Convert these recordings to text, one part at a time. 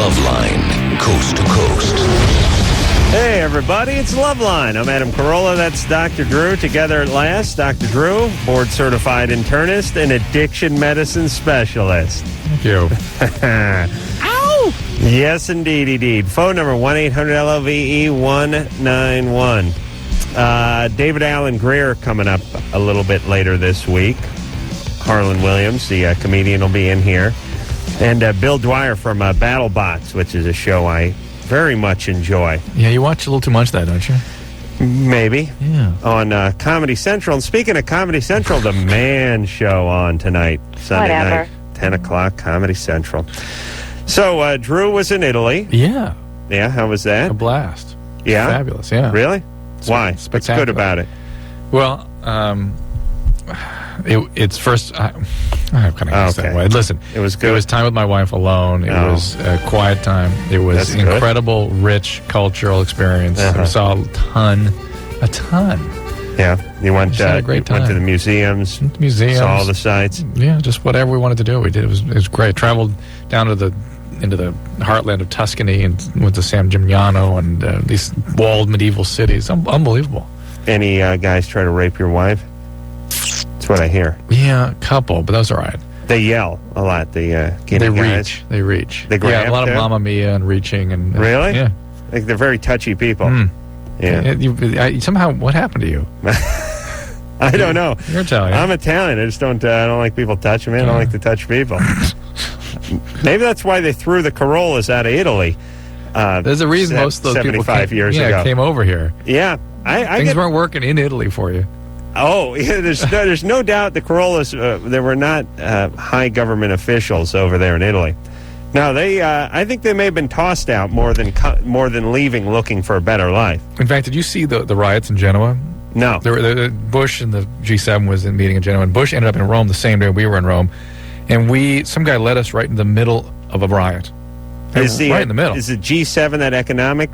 Loveline, coast to coast. Hey, everybody, it's Loveline. I'm Adam Carolla. That's Dr. Drew. Together at last. Dr. Drew, board-certified internist and addiction medicine specialist. Thank you. Ow! Yes, indeed. Phone number 1-800-LOVE-191. David Allen Greer coming up a little bit later this week. Harlan Williams, the comedian, will be in here. And Bill Dwyer from BattleBots, which is a show I very much enjoy. Yeah, you watch a little too much of that, don't you? Maybe. Yeah. On Comedy Central. And speaking of Comedy Central, the Man Show on tonight, Sunday night, 10 o'clock, Comedy Central. So, Drew was in Italy. Yeah. Yeah, how was that? A blast. Yeah? Fabulous, yeah. Really? Why? What's good about it? Well, it's first... I'm kind of that way. Listen, it was good. It was time with my wife alone. It was a quiet time. It was incredible, rich cultural experience. We saw a ton. Yeah, you went. Had a great time. Went to the museums. Saw all the sites. Yeah, just whatever we wanted to do, we did. It was great. Traveled down to into the heartland of Tuscany and went to San Gimignano and these walled medieval cities. Unbelievable. Any guys try to rape your wife? That's what I hear. Yeah, a couple, but that was all right. They yell a lot. The guys. They reach. They grab. Yeah, a lot of Mamma Mia and reaching and really. Yeah, like they're very touchy people. Yeah. Somehow, what happened to you? I don't know. You're Italian. I'm Italian. I just don't. I don't like people touching me. I don't like to touch people. Maybe that's why they threw the Carollas out of Italy. There's a reason most of those 75 years ago came over here. Yeah, things weren't working in Italy for you. Oh, yeah, there's no doubt the Carollas, there were not high government officials over there in Italy. No, I think they may have been tossed out more than leaving looking for a better life. In fact, did you see the riots in Genoa? No. Bush and the G7 was in meeting in Genoa, and Bush ended up in Rome the same day we were in Rome, and some guy led us right in the middle of a riot. Right in the middle. Is the G7 that economic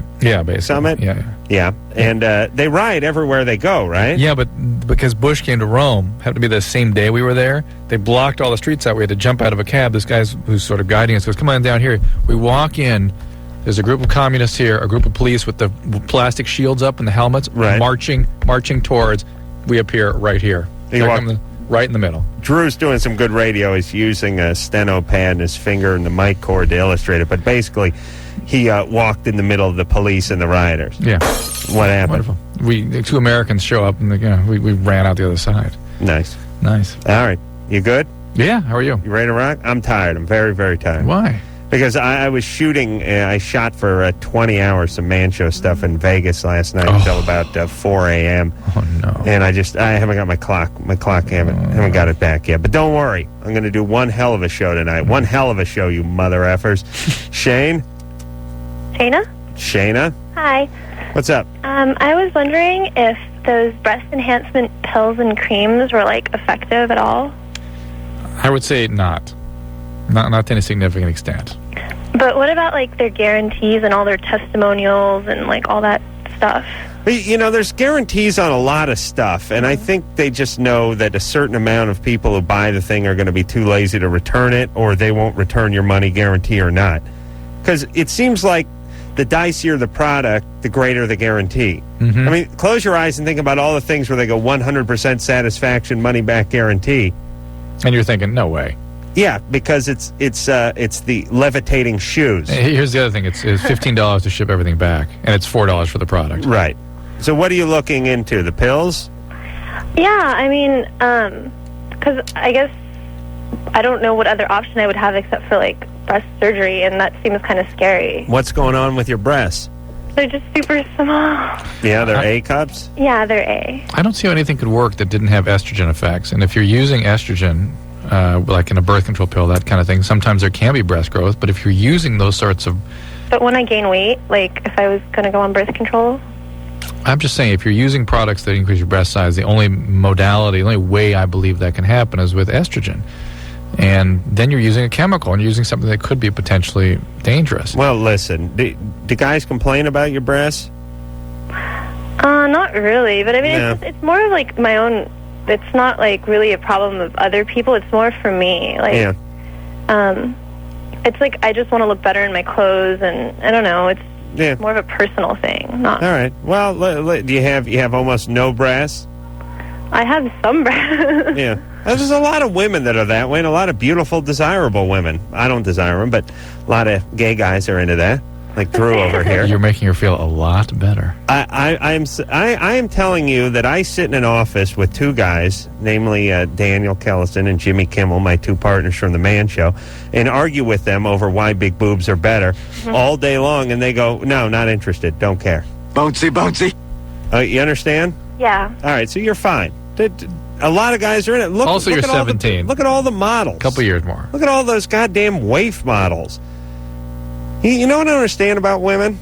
summit? Yeah. And they riot everywhere they go, right? Yeah, but because Bush came to Rome, happened to be the same day we were there, they blocked all the streets out. We had to jump out of a cab. This guy who's sort of guiding us goes, come on down here. We walk in. There's a group of communists here, a group of police with the plastic shields up and the helmets, marching towards. We appear right here. Right in the middle. Drew's doing some good radio. He's using a steno pad and his finger and the mic cord to illustrate it. But basically, he walked in the middle of the police and the rioters. Yeah. What happened? Wonderful. Two Americans show up and we ran out the other side. Nice. All right. You good? Yeah. How are you? You ready to rock? I'm tired. I'm very, very tired. Why? Because I was shooting, I shot for 20 hours some Man Show stuff in Vegas last night until about 4 a.m. Oh, no. And I haven't got my clock. My clock haven't got it back yet. But don't worry. I'm going to do one hell of a show tonight. One hell of a show, you mother effers. Shane? Shayna? Hi. What's up? I was wondering if those breast enhancement pills and creams were, effective at all. I would say not. Not to any significant extent. But what about, their guarantees and all their testimonials and, all that stuff? There's guarantees on a lot of stuff, and I think they just know that a certain amount of people who buy the thing are going to be too lazy to return it, or they won't return your money, guarantee or not. Because it seems like the dicier the product, the greater the guarantee. Mm-hmm. I mean, close your eyes and think about all the things where they go 100% satisfaction, money-back guarantee. And you're thinking, no way. Yeah, because it's the levitating shoes. Here's the other thing. It's $15 to ship everything back, and it's $4 for the product. Right. So what are you looking into? The pills? Yeah, I mean, because I guess I don't know what other option I would have except for, breast surgery, and that seems kind of scary. What's going on with your breasts? They're just super small. Yeah, they're A cups? Yeah, they're A. I don't see how anything could work that didn't have estrogen effects, and if you're using estrogen... like in a birth control pill, that kind of thing. Sometimes there can be breast growth, but if you're using those sorts of... But when I gain weight, if I was going to go on birth control? I'm just saying, if you're using products that increase your breast size, the only way I believe that can happen is with estrogen. And then you're using a chemical, and you're using something that could be potentially dangerous. Well, listen, do guys complain about your breasts? Not really, but I mean, it's more of my own... It's not really a problem of other people. It's more for me. I it's like I just want to look better in my clothes, and I don't know. It's more of a personal thing. Not. All right. Well, do you have almost no breasts? I have some breasts. Yeah. There's a lot of women that are that way, and a lot of beautiful, desirable women. I don't desire them, but a lot of gay guys are into that, like Drew over here. You're making her feel a lot better. I am telling you that I sit in an office with two guys, namely Daniel Kellison and Jimmy Kimmel, my two partners from The Man Show, and argue with them over why big boobs are better all day long, and they go, no, not interested, don't care. Bouncy. You understand? Yeah. All right, so you're fine. A lot of guys are in it. Also, you're 17. Look at all the models. A couple years more. Look at all those goddamn waif models. You know what I understand about women?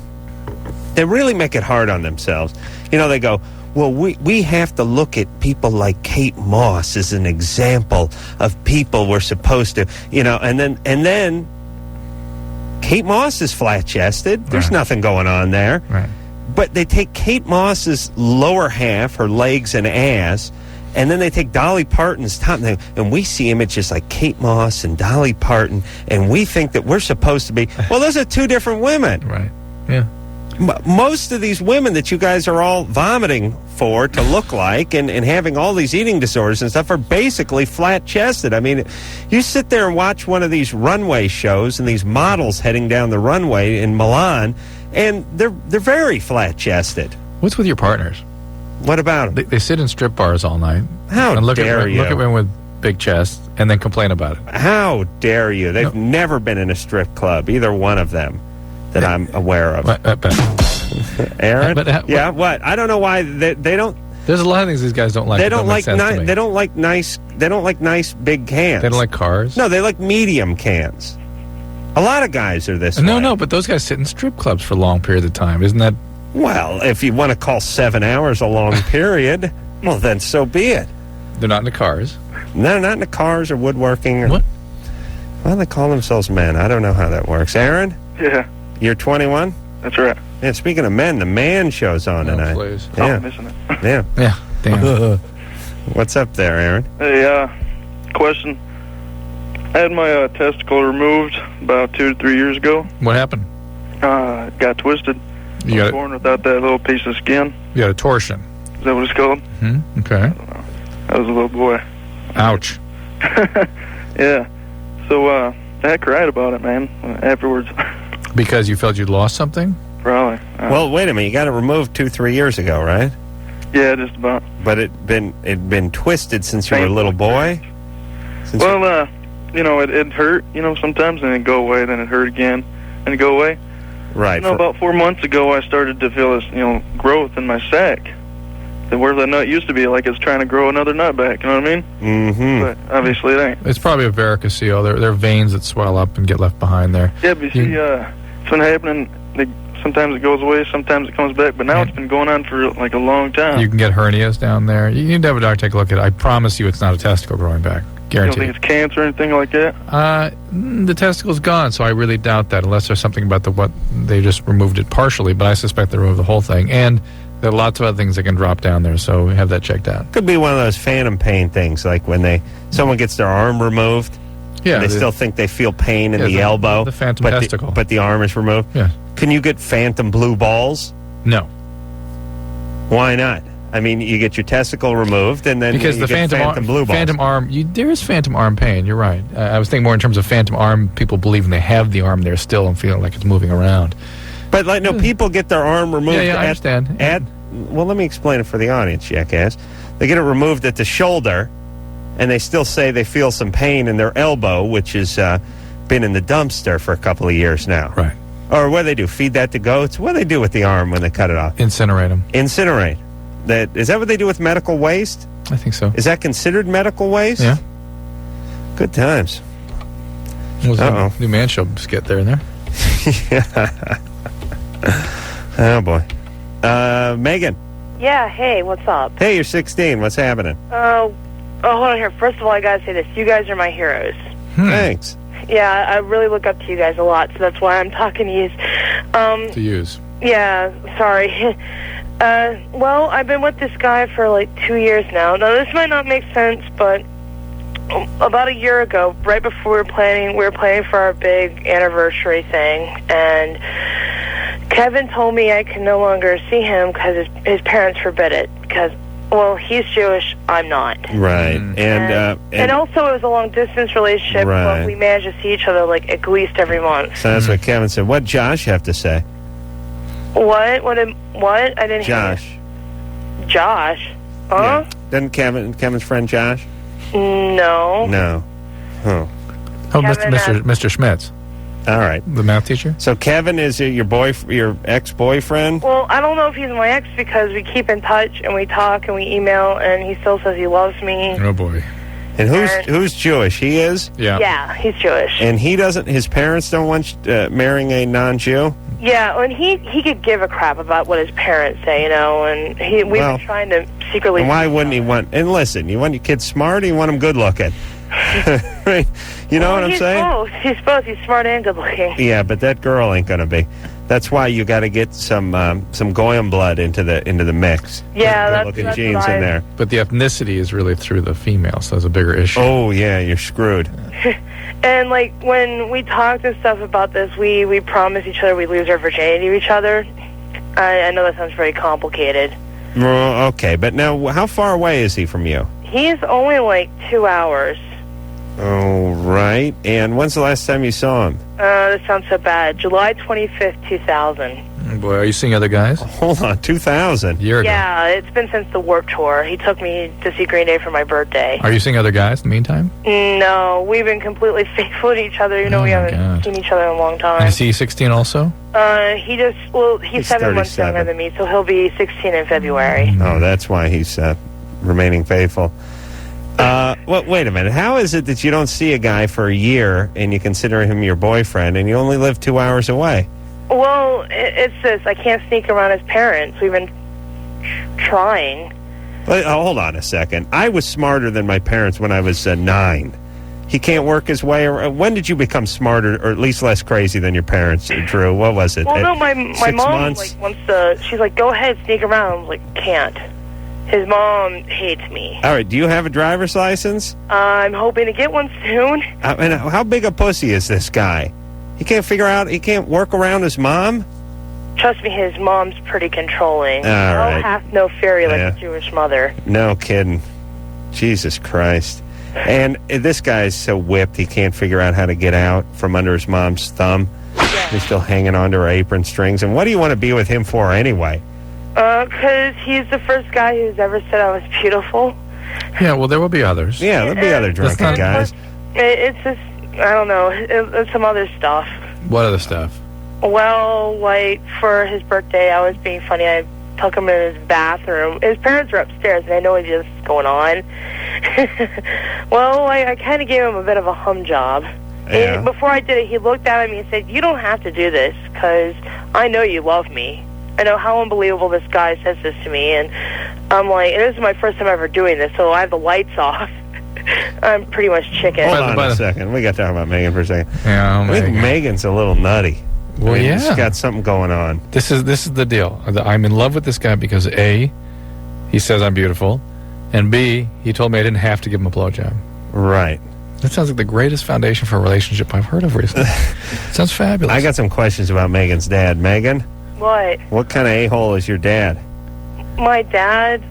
They really make it hard on themselves. You know, they go, well, we have to look at people like Kate Moss as an example of people we're supposed to, you know, and then Kate Moss is flat-chested. There's nothing going on there. Right. But they take Kate Moss's lower half, her legs and ass, and then they take Dolly Parton's top, and we see images like Kate Moss and Dolly Parton, and we think that we're supposed to be, well, those are two different women. Right, yeah. Most of these women that you guys are all vomiting for to look like and having all these eating disorders and stuff are basically flat-chested. I mean, you sit there and watch one of these runway shows and these models heading down the runway in Milan, and they're very flat-chested. What's with your partners? What about them? They sit in strip bars all night. How and dare you? Look at women with big chests and then complain about it. How dare you? They've never been in a strip club, either one of them, that I'm aware of. Aaron? Yeah, what? I don't know why they don't. There's a lot of things these guys don't like. They don't like they don't like nice. They don't like nice big cans. They don't like cars. No, they like medium cans. A lot of guys are this way. No, but those guys sit in strip clubs for long periods of time. Isn't that? Well, if you want to call 7 hours a long period, well, then so be it. They're not in the cars. No, not in the cars or woodworking. Or, what? Well, they call themselves men. I don't know how that works. Aaron? Yeah. You're 21? That's right. Yeah, speaking of men, the Man Show's on tonight. Please. Oh, Yeah. I'm missing it. Yeah. Yeah, damn. What's up there, Aaron? Hey, question. I had my testicle removed about 2 to 3 years ago. What happened? It got twisted. I was born without that little piece of skin. You got a torsion. Is that what it's called? Okay. I was a little boy. Ouch. Yeah. So, I cried about it, man, afterwards. Because you felt you'd lost something? Probably. Well, wait a minute. You got it removed 2-3 years ago, right? Yeah, just about. But it'd been twisted since you were a little boy? Well, you know, it hurt, you know, sometimes, and it'd go away, then it hurt again, and it'd go away. Right. You know, about 4 months ago, I started to feel this, you know, growth in my sack. Where the nut used to be, like it's trying to grow another nut back, you know what I mean? Mm-hmm. But obviously it ain't. It's probably a varicocele. There are veins that swell up and get left behind there. Yeah, but you see, it's been happening. Sometimes it goes away, sometimes it comes back, but now it's been going on for like a long time. You can get hernias down there. You need to have a doctor take a look at it. I promise you it's not a testicle growing back. You don't Guaranteed. think it's cancer or anything like that? The testicle's gone, so I really doubt that, unless there's something about what they just removed it partially, but I suspect they removed the whole thing. And there are lots of other things that can drop down there, so have that checked out. Could be one of those phantom pain things, like when someone gets their arm removed. Yeah, they still think they feel pain in the elbow. The phantom but testicle. But the arm is removed. Yeah. Can you get phantom blue balls? No. Why not? I mean, you get your testicle removed, and then because you the get phantom blue balls. Phantom arm, there is phantom arm pain. You're right. I was thinking more in terms of phantom arm. People believe they have the arm there still and feeling like it's moving around. But like, no, people get their arm removed. Yeah, I understand. Well, let me explain it for the audience, jackass. They get it removed at the shoulder, and they still say they feel some pain in their elbow, which has been in the dumpster for a couple of years now. Right. Or what do they do? Feed that to goats? What do they do with the arm when they cut it off? Incinerate them. Incinerate. Is that what they do with medical waste? I think so. Is that considered medical waste? Yeah. Good times. Uh-oh. New Man Show skit there and there. Yeah. Oh, boy. Megan. Yeah, hey, what's up? Hey, you're 16. What's happening? Oh, hold on here. First of all, I gotta say this. You guys are my heroes. Thanks. Yeah, I really look up to you guys a lot, so that's why I'm talking to you. To use. Yeah, sorry. Well, I've been with this guy for like 2 years now. Now, this might not make sense, but About a year ago, right before we were planning for our big anniversary thing, and Kevin told me I could no longer see him because his parents forbid it. Because, well, he's Jewish, I'm not. Right. And also it was a long-distance relationship, Right. but we managed to see each other, like, at least every month. So that's what Kevin said. What Josh have to say? What? I didn't Josh. hear. Josh? Huh? Yeah. Doesn't Kevin's friend Josh? No. No. Huh. Oh, Kevin, Mr. Schmitz, All right. the math teacher. So Kevin is your ex-boyfriend? Well, I don't know if he's my ex because we keep in touch and we talk and we email, and he still says he loves me. Oh boy. And who's Jewish? He is? Yeah. Yeah, he's Jewish. And his parents don't want marrying a non-Jew? Yeah, and he could give a crap about what his parents say, and we've been trying to secretly... And why wouldn't he want... And listen, you want your kid smart or you want him good looking? Right? You know what I'm saying? Both. He's both. He's smart and good looking. Yeah, but that girl ain't going to be. That's why you got to get some Goyim blood into the mix. Yeah, good looking that's genes what in there. But the ethnicity is really through the female, so that's a bigger issue. Oh yeah, you're screwed. And like when we talked and stuff about this, we promised each other we'd lose our virginity to each other. I know that sounds very complicated. Well, okay, but now how far away is he from you? He's only like 2 hours. Oh, right. And when's the last time you saw him? This sounds so bad. July 25th, 2000. Oh, boy, are you seeing other guys? Hold on, 2000. Year ago. Yeah, it's been since the Warped Tour. He took me to see Green Day for my birthday. Are you seeing other guys in the meantime? No, we've been completely faithful to each other. We haven't seen each other in a long time. And is he 16 also? He's 7 months 37. younger than me, so he'll be 16 in February. Oh, that's why he's remaining faithful. Well, wait a minute. How is it that you don't see a guy for a year and you consider him your boyfriend and you only live 2 hours away? Well, it's this. I can't sneak around his parents. We've been trying. Hold on a second. I was smarter than my parents when I was 9. He can't work his way around. When did you become smarter or at least less crazy than your parents, Drew? What was it? Well, no, my 6 mom months? wants to. She's like, go ahead, sneak around. I'm like, can't. His mom hates me. All right. Do you have a driver's license? I'm hoping to get one soon. And how big a pussy is this guy? He can't work around his mom? Trust me, his mom's pretty controlling. All right. No half, no fairy like Yeah. a Jewish mother. No kidding. Jesus Christ. And this guy's so whipped he can't figure out how to get out from under his mom's thumb. Yeah. He's still hanging onto her apron strings. And what do you want to be with him for anyway? Because he's the first guy who's ever said I was beautiful. Yeah, well, there will be others. Yeah, there'll be other drunken not- guys. It's just, I don't know, it's some other stuff. What other stuff? Well, like, for his birthday, I was being funny. I took him in his bathroom. His parents are upstairs, and I know what's going on. Well, I kind of gave him a bit of a hum job. Yeah. And before I did it, he looked at me and said, you don't have to do this, because I know you love me. I know how unbelievable this guy says this to me, and I'm like, and this is my first time ever doing this, so I have the lights off. I'm pretty much chicken. Hold on a second. We got to talk about Megan for a second. Yeah, I think Megan's a little nutty. Well, yeah. She's got something going on. This is the deal. I'm in love with this guy because A, he says I'm beautiful, and B, he told me I didn't have to give him a blowjob. Right. That sounds like the greatest foundation for a relationship I've heard of recently. Sounds fabulous. I got some questions about Megan's dad. Megan, What? what kind of a-hole is your dad? My dad?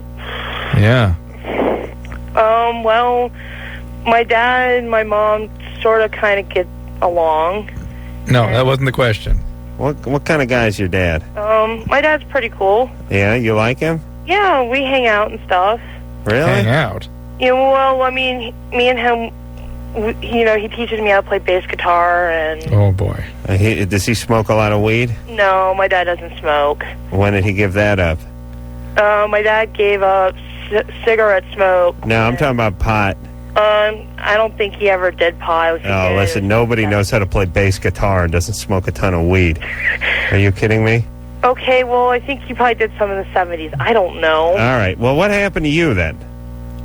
Yeah. Well, my dad and my mom sort of kind of get along. No, that wasn't the question. What kind of guy is your dad? My dad's pretty cool. Yeah, you like him? Yeah, we hang out and stuff. Really? Hang out. Yeah, well, I mean, me and him, he teaches me how to play bass guitar, and Oh, boy. Does he smoke a lot of weed? no, my dad doesn't smoke. When did he give that up? My dad gave up cigarette smoke. No, I'm talking about pot. I don't think he ever did pot. Oh, listen, nobody knows how to play bass guitar and doesn't smoke a ton of weed. Are you kidding me? Okay, well, I think he probably did some in the 70s. I don't know. All right. Well, what happened to you then?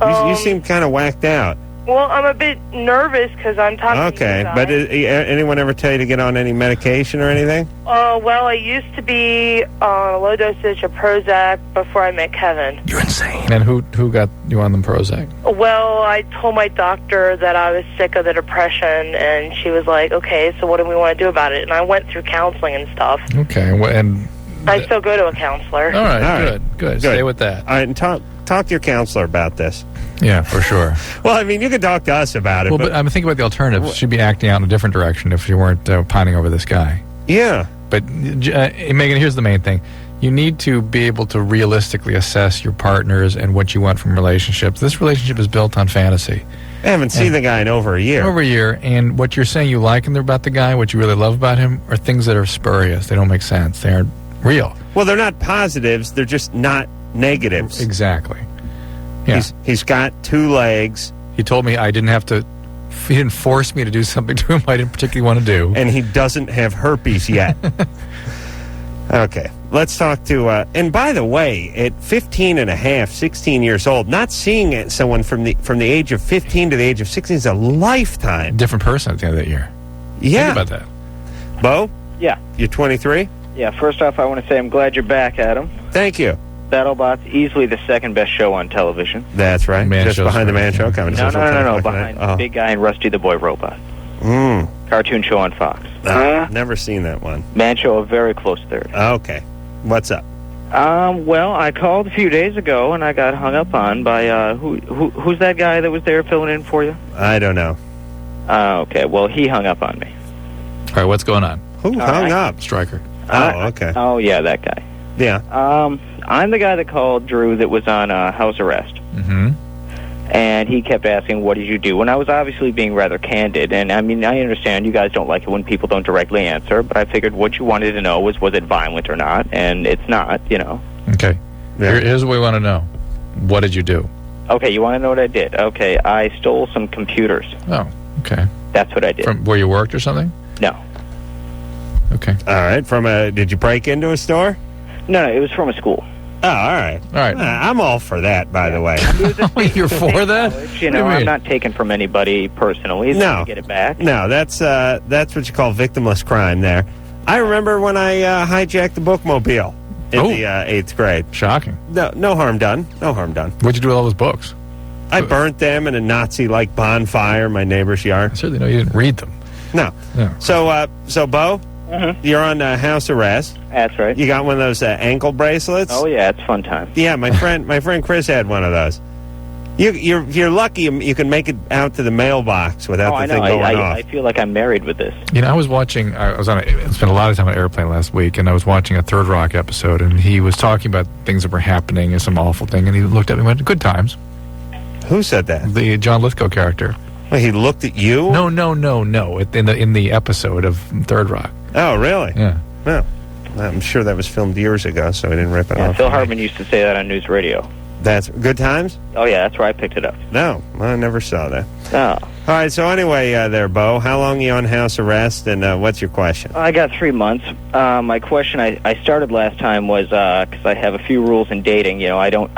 You seem kind of whacked out. Well, I'm a bit nervous because I'm talking to you guys. But anyone ever tell you to get on any medication or anything? Well, I used to be on a low dosage of Prozac before I met Kevin. You're insane. And who got you on the Prozac? Well, I told my doctor that I was sick of the depression, and she was like, okay, so what do we want to do about it? And I went through counseling and stuff. Okay, and I still go to a counselor. all right, good. Stay with that. All right, and talk to your counselor about this. Yeah, for sure. Well, I mean, you could talk to us about it. Well, but I'm thinking about the alternative. She'd be acting out in a different direction if you weren't pining over this guy. Yeah. But, Megan, here's the main thing. You need to be able to realistically assess your partners and what you want from relationships. This relationship is built on fantasy. I haven't seen the guy in over a year. Over a year, and what you're saying you like about the guy, what you really love about him, are things that are spurious. They don't make sense. They aren't real. Well, they're not positives. They're just not negatives. Exactly. Yeah. He's got 2 legs. He told me I didn't have to. He didn't force me to do something to him I didn't particularly want to do. And he doesn't have herpes yet. Okay. Let's talk to... and by the way, at 15 and a half, 16 years old, not seeing someone from the age of 15 to the age of 16 is a lifetime. Different person at the end of that year. Yeah. Think about that. Bo? Yeah. You're 23? Yeah, first off, I want to say I'm glad you're back, Adam. Thank you. BattleBot's easily the second best show on television. That's right. Man Just show's behind the great, Man yeah. Show. Coming No. Behind the Big Guy and Rusty the Boy Robot. Cartoon show on Fox. Never seen that one. Man Show a very close third. Okay. What's up? Well, I called a few days ago and I got hung up on by who's that guy that was there filling in for you? I don't know. Okay, well, he hung up on me. All right, what's going on? Who hung up? Stryker. Oh, okay. Oh, yeah, that guy. Yeah. I'm the guy that called Drew that was on house arrest. Mm-hmm. And he kept asking, what did you do? And I was obviously being rather candid. And, I mean, I understand you guys don't like it when people don't directly answer, but I figured what you wanted to know was it violent or not? And it's not, you know. Okay. Yeah. Here's what we want to know. What did you do? Okay, you want to know what I did? Okay, I stole some computers. Oh, okay. That's what I did. From where you worked or something? No. Okay. All right. Did you break into a store? No, it was from a school. Oh, all right. All right. I'm all for that, by the way. You're for that? You know, I'm not taking from anybody personally. So No. I get it back. No, that's what you call victimless crime there. I remember when I hijacked the bookmobile in the 8th grade. Shocking. No harm done. No harm done. What'd you do with all those books? I burnt them in a Nazi-like bonfire in my neighbor's yard. I certainly know you didn't read them. No. No. So Bo, you're on house arrest. That's right. You got one of those ankle bracelets? Oh, yeah, it's fun time. Yeah, my friend Chris had one of those. You're lucky you can make it out to the mailbox without the thing going off. I feel like I'm married with this. You know, I spent a lot of time on an airplane last week, and I was watching a Third Rock episode, and he was talking about things that were happening and some awful thing, and he looked at me and went, "Good times." Who said that? The John Lithgow character. Well, he looked at you? No. In the episode of Third Rock. Oh, really? Yeah. Well, I'm sure that was filmed years ago, so I didn't rip it Yeah, off. Phil Hartman used to say that on news radio. That's Good Times? Oh, yeah, that's where I picked it up. No, I never saw that. Oh. All right, so anyway there, Bo, how long are you on house arrest, and what's your question? I got 3 months. My question I started last time was because I have a few rules in dating. You know, I don't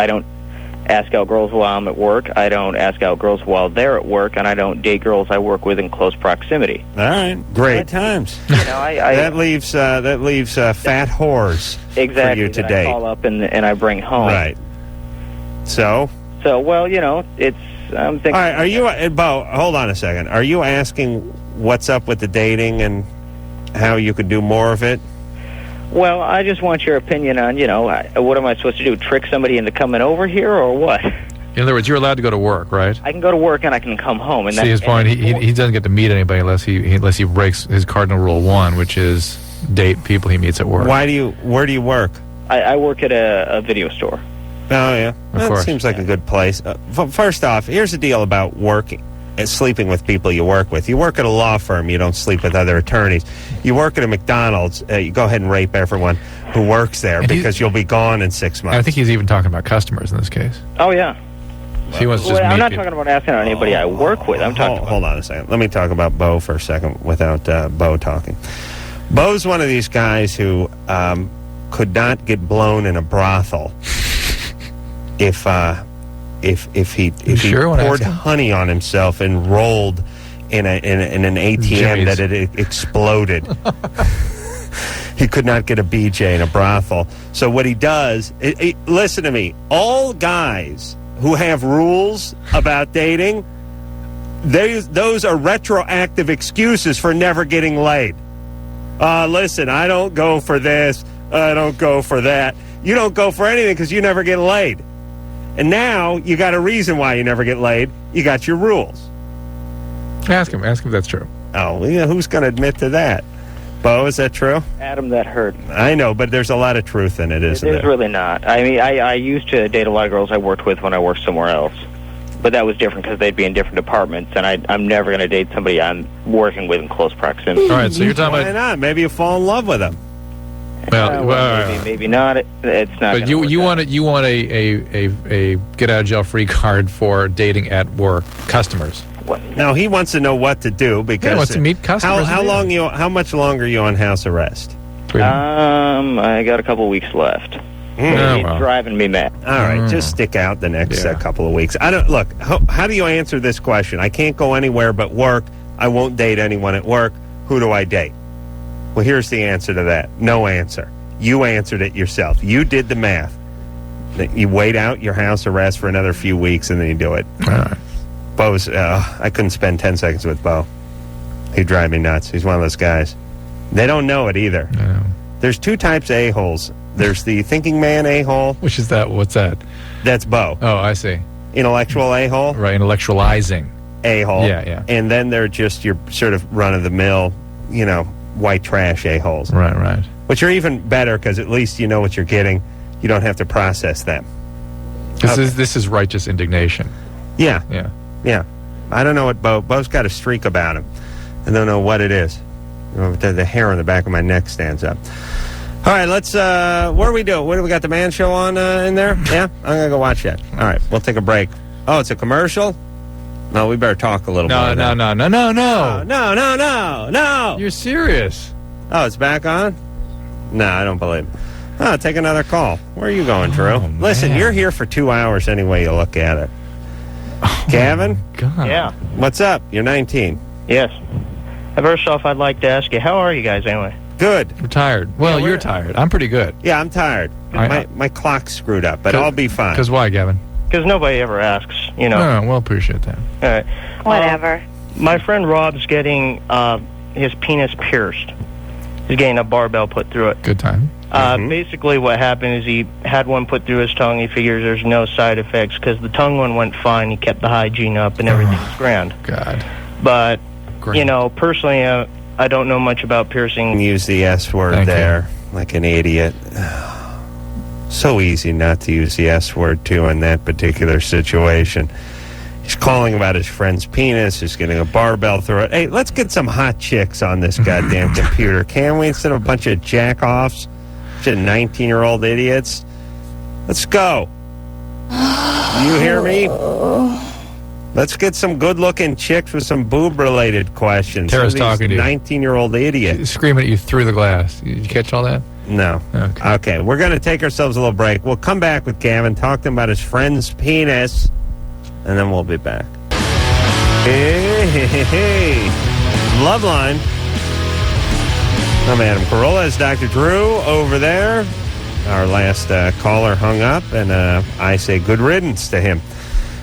ask out girls while I'm at work. I don't ask out girls while they're at work, and I don't date girls I work with in close proximity. All right, great times. You know, that leaves fat whores exactly for you to that date. I call up and I bring home. Right. So, well, you know, I'm thinking. all right, are you, Bo, hold on a second. Are you asking what's up with the dating and how you could do more of it? Well, I just want your opinion on, you know, what am I supposed to do? Trick somebody into coming over here or what? In other words, you're allowed to go to work, right? I can go to work and I can come home. And See his point. He doesn't get to meet anybody unless he breaks his cardinal rule 1, which is date people he meets at work. Where do you work? I work at a video store. Oh, yeah. That course. seems like a good place. First off, here's the deal about working and sleeping with people you work with. You work at a law firm, you don't sleep with other attorneys. You work at a McDonald's, you go ahead and rape everyone who works there because you'll be gone in 6 months. I think he's even talking about customers in this case. Oh, yeah. So he wants to just I'm meet not people. talking about asking out anybody I work with. I'm talking about... Hold on a second. Let me talk about Bo for a second without Bo talking. Bo's one of these guys who could not get blown in a brothel if if he sure want to poured ask him? honey on himself and rolled in an ATM Jimmy's. that it exploded. He could not get a BJ in a brothel. So what he does, listen to me, all guys who have rules about dating, those are retroactive excuses for never getting laid. Listen, I don't go for this, I don't go for that. You don't go for anything because you never get laid. And now you got a reason why you never get laid. You got your rules. Ask him if that's true. Oh, yeah, who's going to admit to that? Bo, is that true? Adam, that hurt. I know, but there's a lot of truth in it, isn't There's there? really not. I mean, I used to date a lot of girls I worked with when I worked somewhere else. But that was different because they'd be in different departments, and I'm never going to date somebody I'm working with in close proximity. All right, so you're talking Why about... not? Maybe you fall in love with them. Maybe not. It's not. But you want a get out of jail free card for dating at work customers. Now he wants to know what to do because he wants to meet customers. How much longer are you on house arrest? I got a couple weeks left. It's driving me mad. All right, just stick out the next couple of weeks. I don't look. How do you answer this question? I can't go anywhere but work. I won't date anyone at work. Who do I date? Well, here's the answer to that. No answer. You answered it yourself. You did the math. You wait out your house arrest for another few weeks, and then you do it. All right. Bo's, I couldn't spend 10 seconds with Bo. He'd drive me nuts. He's one of those guys. They don't know it either. No. There's two types of a-holes. There's the thinking man a-hole. Which is that? What's that? That's Bo. Oh, I see. Intellectual a-hole. Right, intellectualizing. A-hole. Yeah. And then they're just your sort of run-of-the-mill, white trash a-holes. Right. Which are even better because at least you know what you're getting. You don't have to process them. This is righteous indignation. Yeah. Yeah. I don't know what Bo's got a streak about him. I don't know what it is. The hair on the back of my neck stands up. All right, let's, what are we doing? What do we got, the Man Show on in there? Yeah? I'm going to go watch that. All right, we'll take a break. Oh, it's a commercial? No, we better talk a little more. No. You're serious. Oh, it's back on? No, I don't believe it. Oh, take another call. Where are you going, Drew? Listen, man. you're here for 2 hours any way you look at it. Gavin? God. Yeah. What's up? You're 19. Yes. First off, I'd like to ask you, how are you guys anyway? Good. We're tired. Well, you're tired. I'm pretty good. Yeah, I'm tired. My clock's screwed up, but I'll be fine. Because why, Gavin? Because nobody ever asks, No, we'll appreciate that. All right. Whatever. My friend Rob's getting his penis pierced. He's getting a barbell put through it. Good time. Basically, what happened is he had one put through his tongue. He figures there's no side effects because the tongue one went fine. He kept the hygiene up and everything's grand. God. But, Great. Personally, I don't know much about piercing. Use the S word Thank there like an idiot. So easy not to use the S word, too, in that particular situation. He's calling about his friend's penis. He's getting a barbell through it. Hey, let's get some hot chicks on this goddamn computer, can we? Instead of a bunch of jack-offs, bunch of 19-year-old idiots. Let's go. You hear me? Let's get some good-looking chicks with some boob-related questions. Tara's talking to you. 19-year-old idiots. She's screaming at you through the glass. Did you catch all that? No. Okay, we're going to take ourselves a little break. We'll come back with Gavin, talk to him about his friend's penis, and then we'll be back. Hey. Loveline. I'm Adam Carolla. It's Dr. Drew over there. Our last caller hung up, and I say good riddance to him.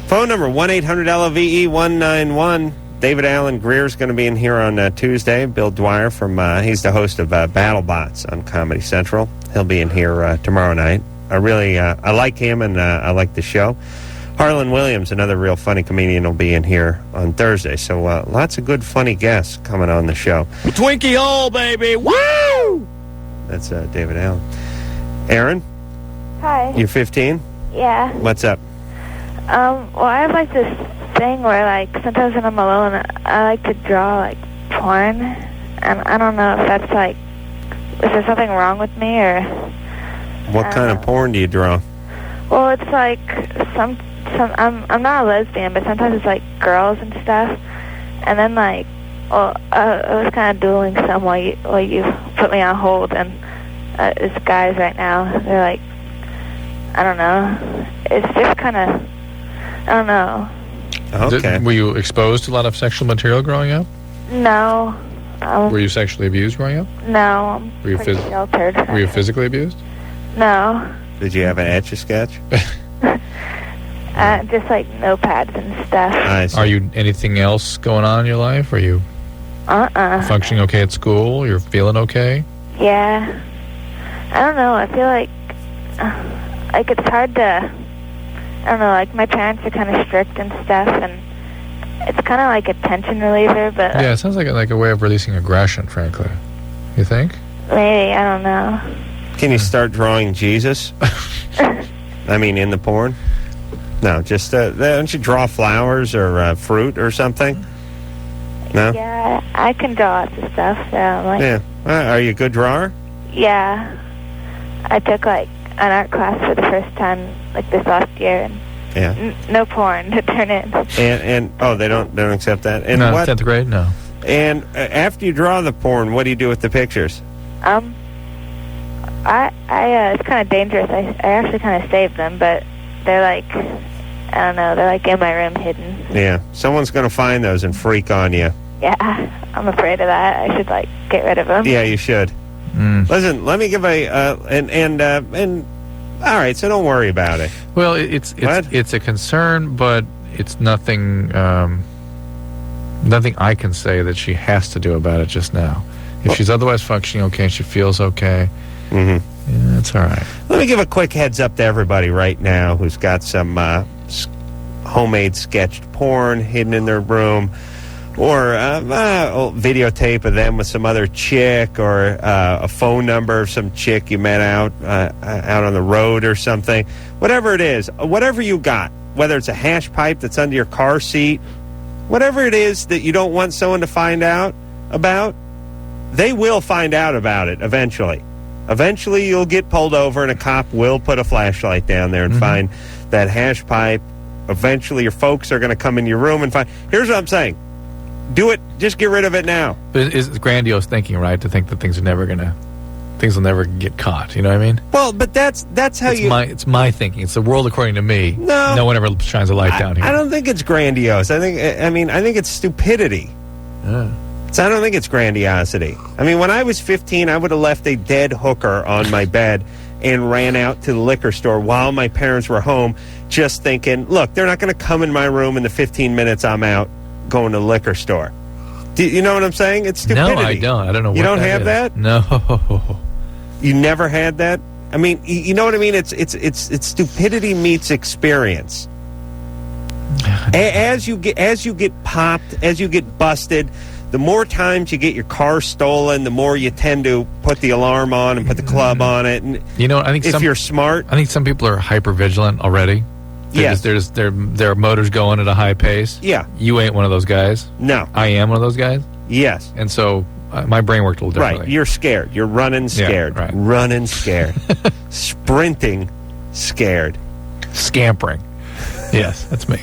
Phone number 1-800-LOVE-191. David Allen Greer's going to be in here on Tuesday. Bill Dwyer he's the host of BattleBots on Comedy Central. He'll be in here tomorrow night. I like him, and I like the show. Harlan Williams, another real funny comedian, will be in here on Thursday. So lots of good, funny guests coming on the show. Twinkie hole, baby! Woo! That's David Allen. Aaron, Hi. you're 15? Yeah. What's up? Well, I have like this thing where like sometimes when I'm alone, I like to draw like porn, and I don't know if that's like, is there something wrong with me or? What kind of porn do you draw? Well, it's like I'm not a lesbian, but sometimes it's like girls and stuff, and then like, I was kind of doing some while you put me on hold, and it's guys right now. They're like, I don't know, it's just kind of. don't know. Okay. Were you exposed to a lot of sexual material growing up? No. Were you sexually abused growing up? No, I'm Were you pretty sheltered. Were you physically abused? No. Did you have an Etch-a-Sketch? Just like notepads and stuff. I see. Are you anything else going on in your life? Are you functioning okay at school? You're feeling okay? Yeah. I don't know. I feel like it's hard to, I don't know, like my parents are kind of strict and stuff, and it's kind of like a tension reliever, but... Yeah, it sounds like a way of releasing aggression, frankly. You think? Maybe, I don't know. Can you start drawing Jesus? I mean, in the porn? No, just, don't you draw flowers or fruit or something? No? Yeah, I can draw lots of stuff, so I'm like... Yeah. Are you a good drawer? Yeah. I took like an art class for the first time like this last year, and Yeah. no porn to turn in. And oh, they don't accept that. And No, what? 10th grade? No. And after you draw the porn, what do you do with the pictures? It's kind of dangerous. I actually kind of save them, but they're like, I don't know, they're like in my room hidden. Yeah. Someone's going to find those and freak on you. Yeah, I'm afraid of that. I should like get rid of them. Yeah, you should. Listen, let me give and all right, so don't worry about it. Well, it's a concern, but it's nothing nothing I can say that she has to do about it just now. If she's otherwise functioning okay and she feels okay, yeah, it's all right. Let me give a quick heads up to everybody right now who's got some homemade sketched porn hidden in their room, or videotape of them with some other chick, or a phone number of some chick you met out on the road or something. Whatever it is, whatever you got, whether it's a hash pipe that's under your car seat, whatever it is that you don't want someone to find out about, they will find out about it eventually. Eventually you'll get pulled over and a cop will put a flashlight down there and find that hash pipe. Eventually your folks are going to come in your room and find... Here's what I'm saying. Do it. Just get rid of it now. But it's grandiose thinking, right? To think that things will never get caught. You know what I mean? Well, but that's how it's my thinking. It's the world according to me. No one ever shines a light down here. I don't think it's grandiose. I think it's stupidity. So I don't think it's grandiosity. I mean, when I was 15, I would have left a dead hooker on my bed and ran out to the liquor store while my parents were home, just thinking, look, they're not going to come in my room in the 15 minutes I'm out going to the liquor store. Do you know what I'm saying? It's stupidity. No, I don't. I don't know. You don't have that? No. You never had that? I mean, you know what I mean? It's stupidity meets experience. As you get popped, as you get busted, the more times you get your car stolen, the more you tend to put the alarm on and put the club on it. And I think if you're smart, I think some people are hyper vigilant already. Yes, their motors going at a high pace. Yeah, you ain't one of those guys. No, I am one of those guys. Yes, and so my brain worked a little differently. Right, you're scared. You're running scared. Yeah, right. Running scared. Sprinting scared. Scampering. Yes, that's me.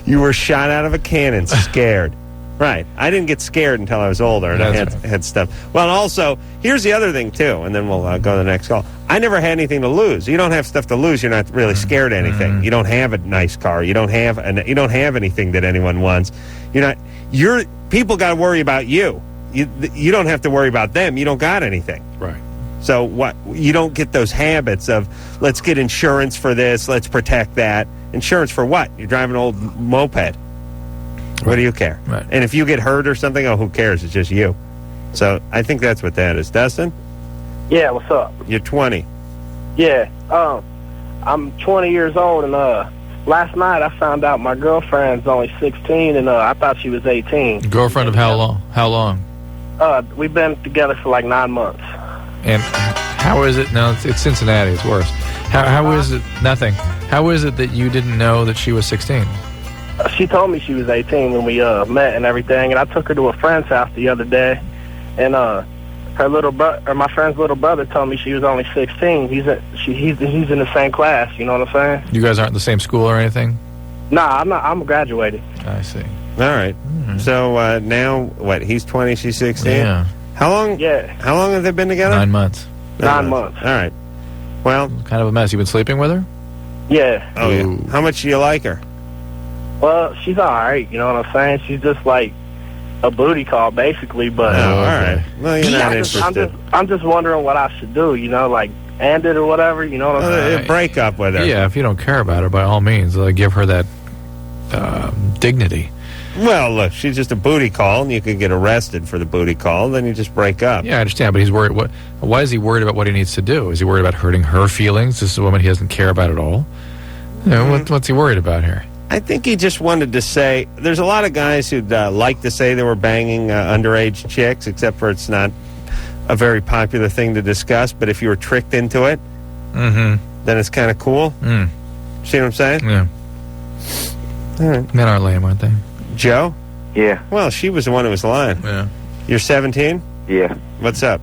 You were shot out of a cannon scared. Right. I didn't get scared until I was older and I had stuff. Well, and also, here's the other thing, too, and then we'll go to the next call. I never had anything to lose. You don't have stuff to lose. You're not really scared of anything. You don't have a nice car. You don't have anything that anyone wants. People got to worry about you. You don't have to worry about them. You don't got anything. Right. So what? You don't get those habits of, let's get insurance for this, let's protect that. Insurance for what? You're driving an old moped. What do you care? Right. And if you get hurt or something, who cares? It's just you. So I think that's what that is. Dustin? Yeah, what's up? You're 20. Yeah, I'm 20 years old, and last night I found out my girlfriend's only 16, and I thought she was 18. Girlfriend of how long? How long? We've been together for like 9 months. And how is it? No, it's Cincinnati. It's worse. How is it? Nothing. How is it that you didn't know that she was 16? She told me she was 18 when we met and everything, and I took her to a friend's house the other day, and my friend's little brother told me she was only 16. He's in the same class. You know what I'm saying? You guys aren't in the same school or anything? Nah, I'm not. I'm graduated. I see. All right. So now, what? He's 20. She's 16. Yeah. How long? Yeah. How long have they been together? 9 months. 9 months. All right. Well, kind of a mess. You been sleeping with her? Yeah. Oh yeah. How much do you like her? Well, she's all right. You know what I'm saying? She's just like a booty call, basically. But all right. Well, you're not interested. I'm just wondering what I should do. You know, like end it or whatever. You know what I'm saying? Break up with her. Yeah, if you don't care about her, by all means, give her that dignity. Well, look, she's just a booty call, and you could get arrested for the booty call. Then you just break up. Yeah, I understand, but he's worried. Why is he worried about what he needs to do? Is he worried about hurting her feelings? This is a woman he doesn't care about at all. You know, what's he worried about here? I think he just wanted to say, there's a lot of guys who'd like to say they were banging underage chicks, except for it's not a very popular thing to discuss. But if you were tricked into it, then it's kind of cool. See what I'm saying? Yeah. All right. Men aren't lame, aren't they? Joe? Yeah. Well, she was the one who was lying. Yeah. You're 17? Yeah. What's up?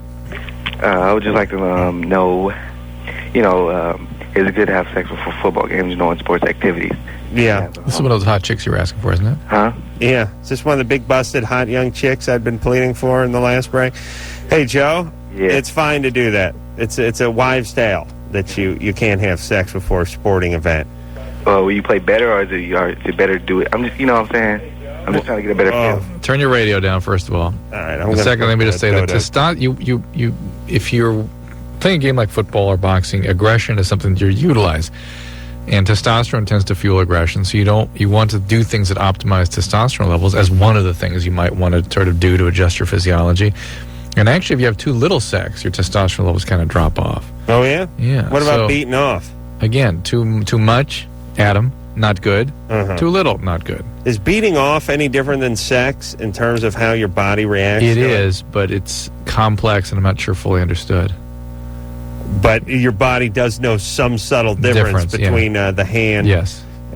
I would just like to know, is it good to have sex before football games, and sports activities? Yeah. This is one of those hot chicks you were asking for, isn't it? Huh? Yeah. Is this one of the big busted hot young chicks I'd been pleading for in the last break? Hey, Joe. Yeah. It's fine to do that. It's a wives' tale that you can't have sex before a sporting event. Will you play better, or is it better to do it? I'm just, you know what I'm saying? I'm just trying to get a better feel. Turn your radio down, first of all. All right. Second, let me just say that if you're playing a game like football or boxing, aggression is something you utilize. And testosterone tends to fuel aggression, so you want to do things that optimize testosterone levels as one of the things you might want to sort of do to adjust your physiology. And actually, if you have too little sex, your testosterone levels kind of drop off. Oh, yeah? Yeah. What about beating off? Again, too much, Adam, not good. Too little, not good. Is beating off any different than sex in terms of how your body reacts? It is, but it's complex, and I'm not sure fully understood. But your body does know some subtle difference between the hand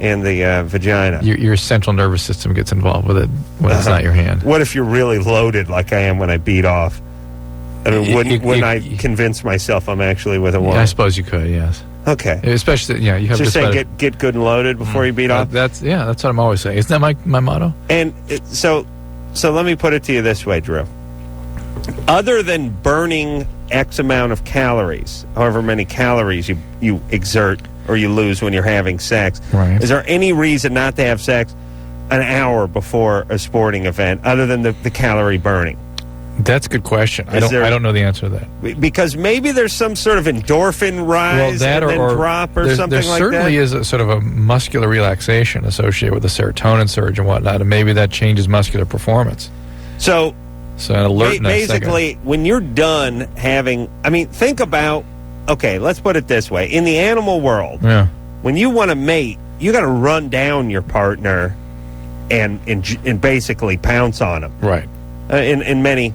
and the vagina. Your central nervous system gets involved with it when it's not your hand. What if you're really loaded like I am when I beat off? I mean, wouldn't I convince myself I'm actually with a woman? Yeah, I suppose you could, yes. Okay. Especially, you have to to say get good and loaded before you beat off? That's what I'm always saying. Isn't that my motto? And so let me put it to you this way, Drew. Other than burning X amount of calories, however many calories you exert or you lose when you're having sex, is there any reason not to have sex an hour before a sporting event other than the calorie burning? That's a good question. I don't know the answer to that. Because maybe there's some sort of endorphin rise and then drop or something like that. There certainly is a sort of a muscular relaxation associated with the serotonin surge and whatnot, and maybe that changes muscular performance. So an alertness. Basically, when you're done having, think about, okay, let's put it this way. In the animal world, when you want to mate, you got to run down your partner and basically pounce on them. Right. In many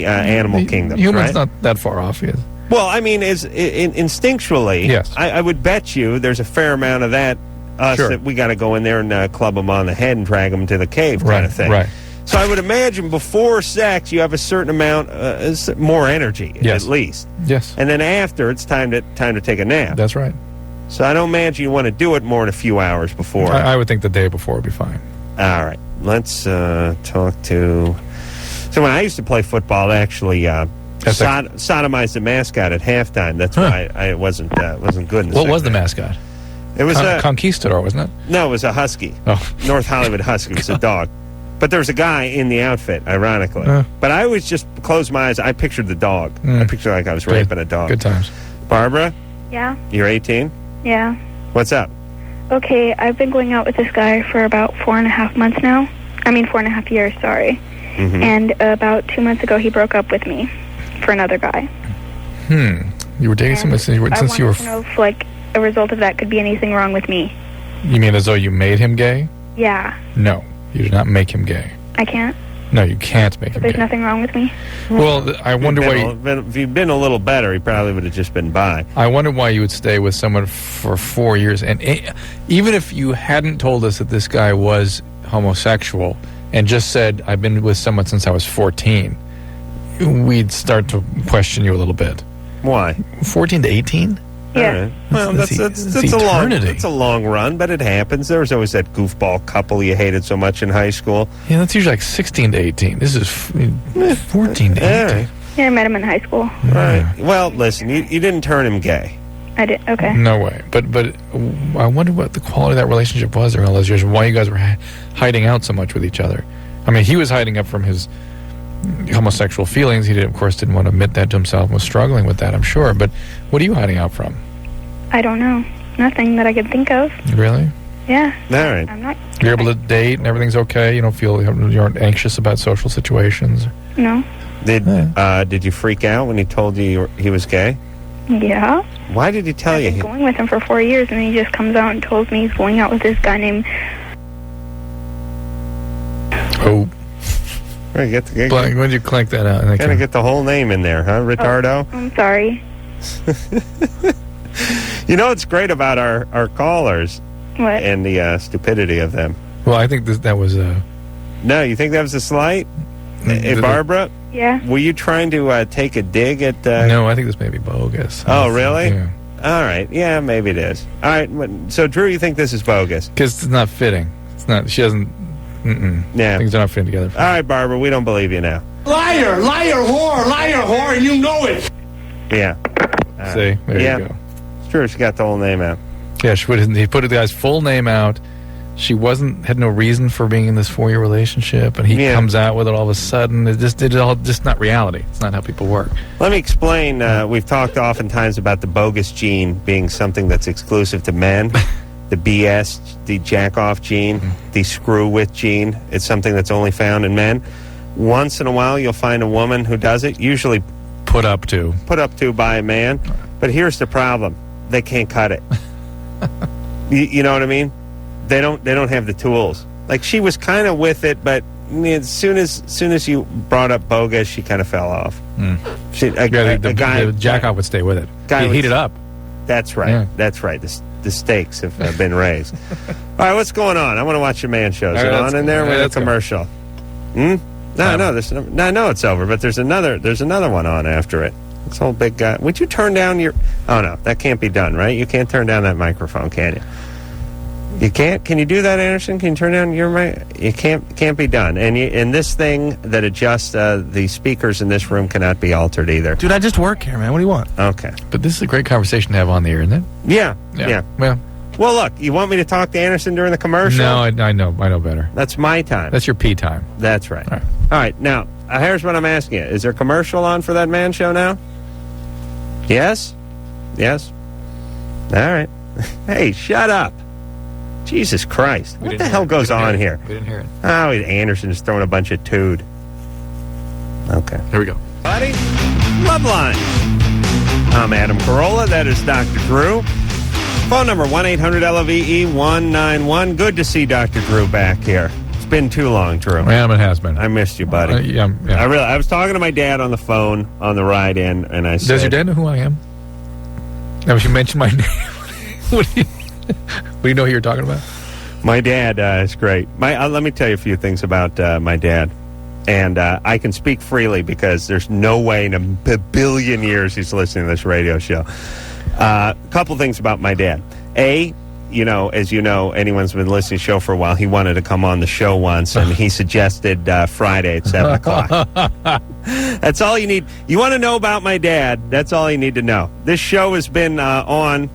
animal kingdoms, humans right? Not that far off, yes. Well, instinctually, yes. I would bet you there's a fair amount of that that we got to go in there and club them on the head and drag them to the cave kind of thing. Right. So I would imagine before sex you have a certain amount more energy, at least. Yes. And then after it's time to take a nap. That's right. So I don't imagine you want to do it more than a few hours before. I would think the day before would be fine. All right. Let's talk to... So when I used to play football, I actually sodomized the mascot at halftime. That's why I wasn't good in the What was the mascot? It was a Conquistador, wasn't it? No, it was a husky. Oh. North Hollywood Husky. It was a dog. But there was a guy in the outfit, ironically. But I always just closed my eyes. I pictured the dog. I pictured like I was raping a dog. Good times. Barbara? Yeah? You're 18? Yeah. What's up? Okay, I've been going out with this guy for about 4.5 months now. 4.5 years, sorry. Mm-hmm. And about 2 months ago, he broke up with me for another guy. You were dating someone since you were... I wanted to know if, a result of that could be anything wrong with me. You mean as though you made him gay? Yeah. No, you did not make him gay. I can't? No, you can't make him gay. There's nothing wrong with me? Well, I wonder why... If you'd been a little better, he probably would have just been bi. I wonder why you would stay with someone for 4 years. And even if you hadn't told us that this guy was homosexual and just said, I've been with someone since I was 14, we'd start to question you a little bit. Why? 14 to 18? Yeah. Right. Well, that's a long run, but it happens. There was always that goofball couple you hated so much in high school. Yeah, that's usually like 16 to 18. This is 14 to 18. Right. Yeah, I met him in high school. Right. Well, listen, you didn't turn him gay. I did. Okay. No way. But I wonder what the quality of that relationship was during all those years, and why you guys were hiding out so much with each other. I mean, he was hiding up from his homosexual feelings. He, of course, didn't want to admit that to himself and was struggling with that, I'm sure. But what are you hiding out from? I don't know. Nothing that I could think of. Really? Yeah. All right. I'm not. You're able to date and everything's okay? You don't feel, you aren't anxious about social situations? No. Did you freak out when he told you he was gay? Yeah. Why did he tell I've been you? going with him for 4 years, and then he just comes out and tells me he's going out with this guy named... Oh. Right, when did you clank that out? Gotta get the whole name in there, huh, retardo? Oh, I'm sorry. You know what's great about our callers? What? And the stupidity of them. Well, I think that was a... No, you think that was a slight? Hey, Barbara? Yeah? Were you trying to take a dig at... No, I think this may be bogus. Oh, really? Yeah. All right. Yeah, maybe it is. All right. So, Drew, you think this is bogus? Because it's not fitting. It's not... She doesn't... Yeah. Things are not fitting together. All right, Barbara, we don't believe you now. Liar, whore, and you know it. Yeah. See? There you go. It's true. She got the whole name out. Yeah, he put the guy's full name out. She had no reason for being in this 4-year relationship, and he comes out with it all of a sudden. It's all just not reality. It's not how people work. Let me explain. We've talked oftentimes about the bogus gene being something that's exclusive to men. The BS, the jack-off gene, the screw-with gene. It's something that's only found in men. Once in a while, you'll find a woman who does it, usually put up to by a man. But here's the problem. They can't cut it. You know what I mean? They don't have the tools. Like, she was kind of with it, but as soon as you brought up bogus, she kind of fell off. The jack-off would stay with it. He'd heat it up. That's right. Yeah. That's right. The stakes have been raised. All right, what's going on? I want to watch your man show. Is it on in there with a commercial? No, I know it's over, but there's another one on after it. This whole big guy. Would you turn down your... Oh, no, that can't be done, right? You can't turn down that microphone, can you? You can't? Can you do that, Anderson? Can you turn down your mic? It can't be done. And this thing that adjusts the speakers in this room cannot be altered either. Dude, I just work here, man. What do you want? Okay. But this is a great conversation to have on the air, isn't it? Yeah. Well, look, you want me to talk to Anderson during the commercial? No, I know better. That's my time. That's your pee time. That's right. All right. Now, here's what I'm asking you. Is there a commercial on for that man show now? Yes? Yes? All right. Hey, shut up. Jesus Christ. What the hell goes on here? We didn't hear it. Oh, Anderson's throwing a bunch of tood. Okay. Here we go. Buddy, Loveline. I'm Adam Carolla. That is Dr. Drew. Phone number 1-800-LOVE-191. Good to see Dr. Drew back here. It's been too long, Drew. Yeah, it has been. I missed you, buddy. I was talking to my dad on the phone on the ride in, and I said... Does your dad know who I am? Now, if you mention my name, what do you know who you're talking about? My dad is great. Let me tell you a few things about my dad. And I can speak freely because there's no way in a billion years he's listening to this radio show. A couple things about my dad. As you know, anyone's been listening to the show for a while, he wanted to come on the show once, and he suggested Friday at 7 o'clock. That's all you need. You want to know about my dad, that's all you need to know. This show has been the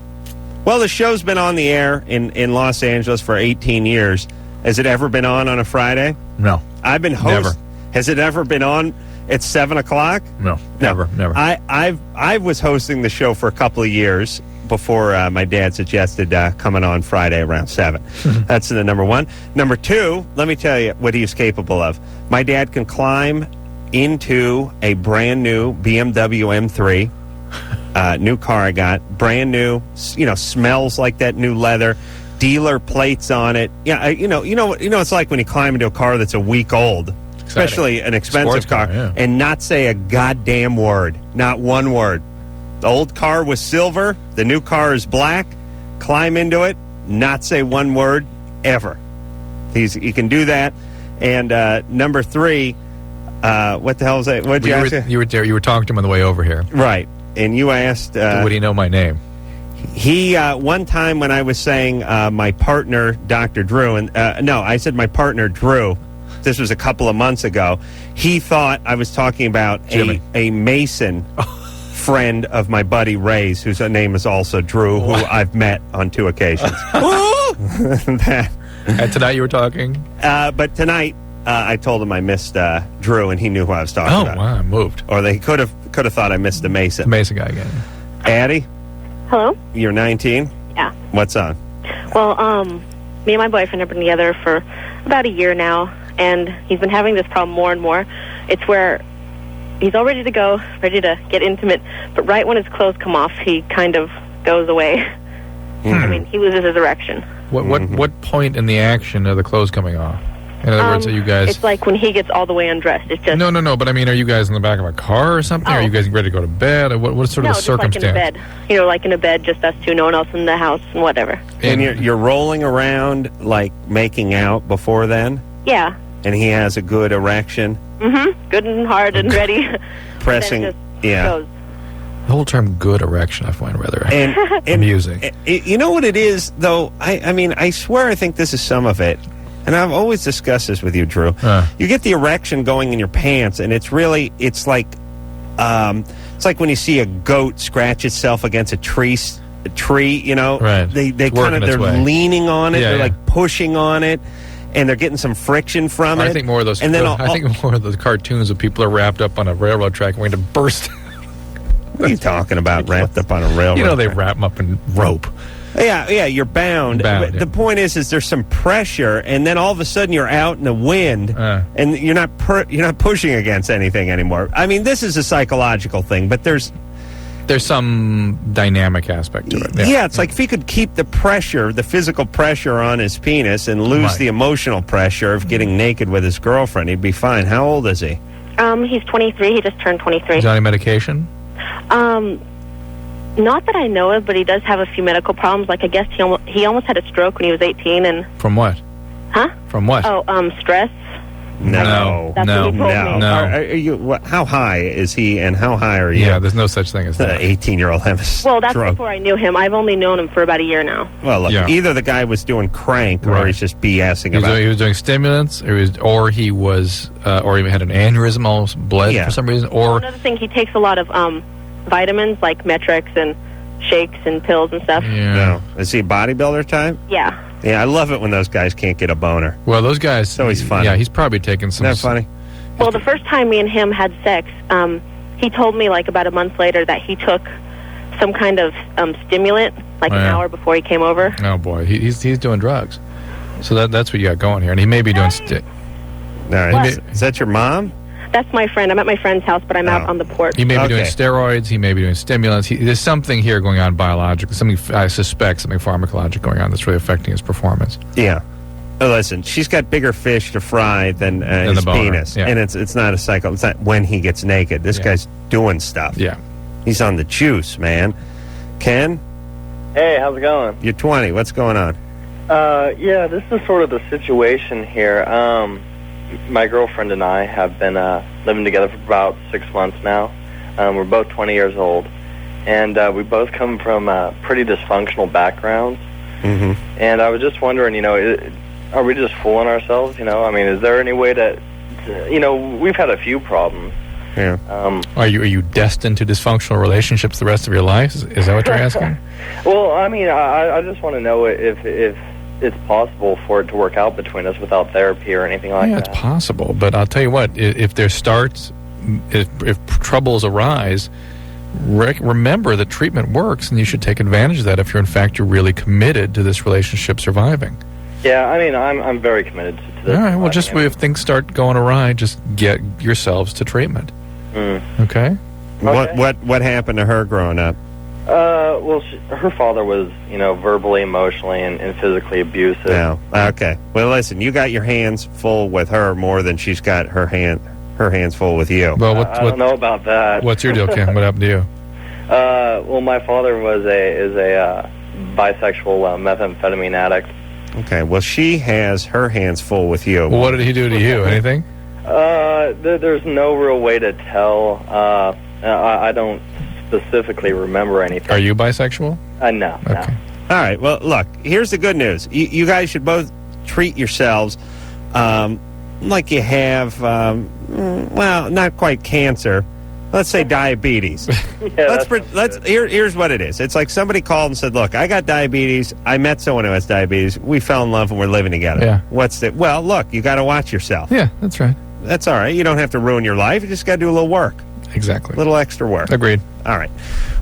show's been on the air in Los Angeles for 18 years. Has it ever been on a Friday? No. I've been Never. Has it ever been on at 7 o'clock? No. Never. I was hosting the show for a couple of years before my dad suggested coming on Friday around 7. That's the number one. Number two, let me tell you what he's capable of. My dad can climb into a brand new BMW M3. New car I got, brand new, smells like that new leather, dealer plates on it. Yeah, it's like when you climb into a car that's a week old, especially an expensive car, and not say a goddamn word, not one word. The old car was silver, the new car is black. Climb into it, not say one word ever. He can do that. And number three, what the hell is that? What did you ask? You were talking to him on the way over here, right? And you asked... would he know my name? He, one time when I was saying my partner, Dr. Drew, I said my partner, Drew. This was a couple of months ago. He thought I was talking about a Mason friend of my buddy Ray's, whose name is also Drew, who I've met on 2 occasions. And tonight you were talking? But tonight, I told him I missed Drew, and he knew who I was talking about. Oh, wow, I moved. Or they could have thought I missed the Mason. The Mason guy again. Addie, Hello? you're 19? Yeah. What's on? Well, me and my boyfriend have been together for about a year now, and he's been having this problem more and more. It's where he's all ready to go, ready to get intimate, but right when his clothes come off, he kind of goes away. I mean, he loses his erection. What point in the action are the clothes coming off? In other words, are you guys... It's like when he gets all the way undressed. It's just... No, but I mean, are you guys in the back of a car or something? Are you guys ready to go to bed? Or what's sort of the circumstance? No, just like in a bed. You know, like in a bed, just us two, no one else in the house and whatever. And you're rolling around, like, making out before then? Yeah. And he has a good erection? Mm-hmm. Good and hard and ready. Pressing, goes. The whole term "good erection" I find rather and amusing. You know what it is, though? I mean, I swear I think this is some of it. And I've always discussed this with you, Drew. You get the erection going in your pants, and it's like when you see a goat scratch itself against a tree, you know? Right. They kind of, they're leaning on it, they're like pushing on it, and they're getting some friction from it. I think more of those. And then I think more of those cartoons of people are wrapped up on a railroad track waiting to burst. What are you talking about, wrapped up on a railroad? You know, they wrap them up in rope. Yeah, you're bound. But yeah. The point is there's some pressure, and then all of a sudden you're out in the wind, and you're not pushing against anything anymore. I mean, this is a psychological thing, but there's some dynamic aspect to it. Yeah, it's like if he could keep the pressure, the physical pressure on his penis, and lose the emotional pressure of getting naked with his girlfriend, he'd be fine. How old is he? He's 23. He just turned 23. Is he on medication? Not that I know of, but he does have a few medical problems. Like, I guess he almost had a stroke when he was 18. And from what? Huh? From what? Oh, stress. No. That's what he told me. Are you, how high is he, and how high are you? Yeah, there's no such thing as that. 18-year-old have a stroke. Well, that's before I knew him. I've only known him for about a year now. Well, look, either the guy was doing crank, or he's just BSing about it. He was doing stimulants, or he had an aneurysm, almost bled for some reason. Or another thing, he takes a lot of vitamins like Metrix and shakes and pills and stuff. Yeah. No. Is he a bodybuilder type? Yeah. Yeah, I love it when those guys can't get a boner. Well, those guys... It's always funny. Yeah, he's probably taking some... Isn't that funny? Well, the first time me and him had sex, he told me like about a month later that he took some kind of stimulant like an hour before he came over. Oh, boy. He's doing drugs. So that's what you got going here. And he may be doing... Is that your mom? That's my friend. I'm at my friend's house, but I'm out on the porch. He may be doing steroids. He may be doing stimulants. There's something here going on biologically. I suspect something pharmacologic going on that's really affecting his performance. Yeah. Listen, she's got bigger fish to fry than his penis. Yeah. And it's not a cycle. It's not when he gets naked. This guy's doing stuff. Yeah. He's on the juice, man. Ken? Hey, how's it going? You're 20. What's going on? Yeah, this is sort of the situation here. My girlfriend and I have been living together for about 6 months now. We're both 20 years old, and we both come from pretty dysfunctional backgrounds. Mm-hmm. And I was just wondering, are we just fooling ourselves? I mean, is there any way to, we've had a few problems. Yeah. Are you destined to dysfunctional relationships the rest of your life? Is that what you're asking? Well, I mean, I just want to know if it's possible for it to work out between us without therapy or anything like that. Yeah, it's possible. But I'll tell you what, if troubles arise, remember that treatment works, and you should take advantage of that if you're really committed to this relationship surviving. Yeah, I mean, I'm very committed to this. All right, well, just if things start going awry, just get yourselves to treatment. Okay? What happened to her growing up? Well, her father was, verbally, emotionally, and physically abusive. No. Okay. Well, listen, you got your hands full with her more than she's got her hands full with you. Well, I don't know about that. What's your deal, Ken? What happened to you? Well, my father is a bisexual methamphetamine addict. Okay. Well, she has her hands full with you. Well, what did he do to you? Anything? There's no real way to tell. I don't specifically remember anything. Are you bisexual? No. Okay. No. All right. Well, look, here's the good news. You guys should both treat yourselves like you have, well, not quite cancer, Let's say diabetes. Here's what it is. It's like somebody called and said, look, I got diabetes. I met someone who has diabetes. We fell in love and we're living together. Yeah. Well, look, you got to watch yourself. Yeah, that's right. That's all right. You don't have to ruin your life. You just got to do a little work. Exactly. A little extra work. Agreed. All right.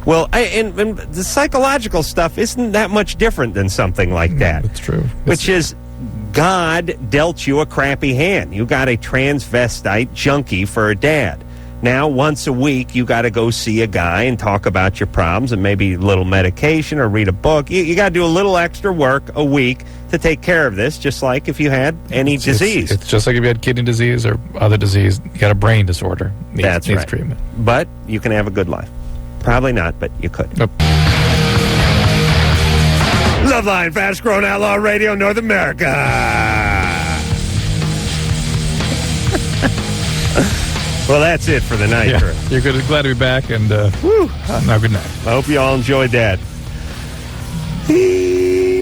Well, and the psychological stuff isn't that much different than something like that. That's true. Which is God dealt you a crappy hand. You got a transvestite junkie for a dad. Now, once a week, you got to go see a guy and talk about your problems and maybe a little medication or read a book. You got to do a little extra work a week to take care of this, just like if you had any disease. It's just like if you had kidney disease or other disease. You got a brain disorder. That's needs right. treatment. But you can have a good life. Probably not, but you could. Nope. Loveline, fast growing outlaw radio, North America. Well, that's it for the night, Yeah, Chris. you're good. Glad to be back, and now good night. I hope you all enjoyed that.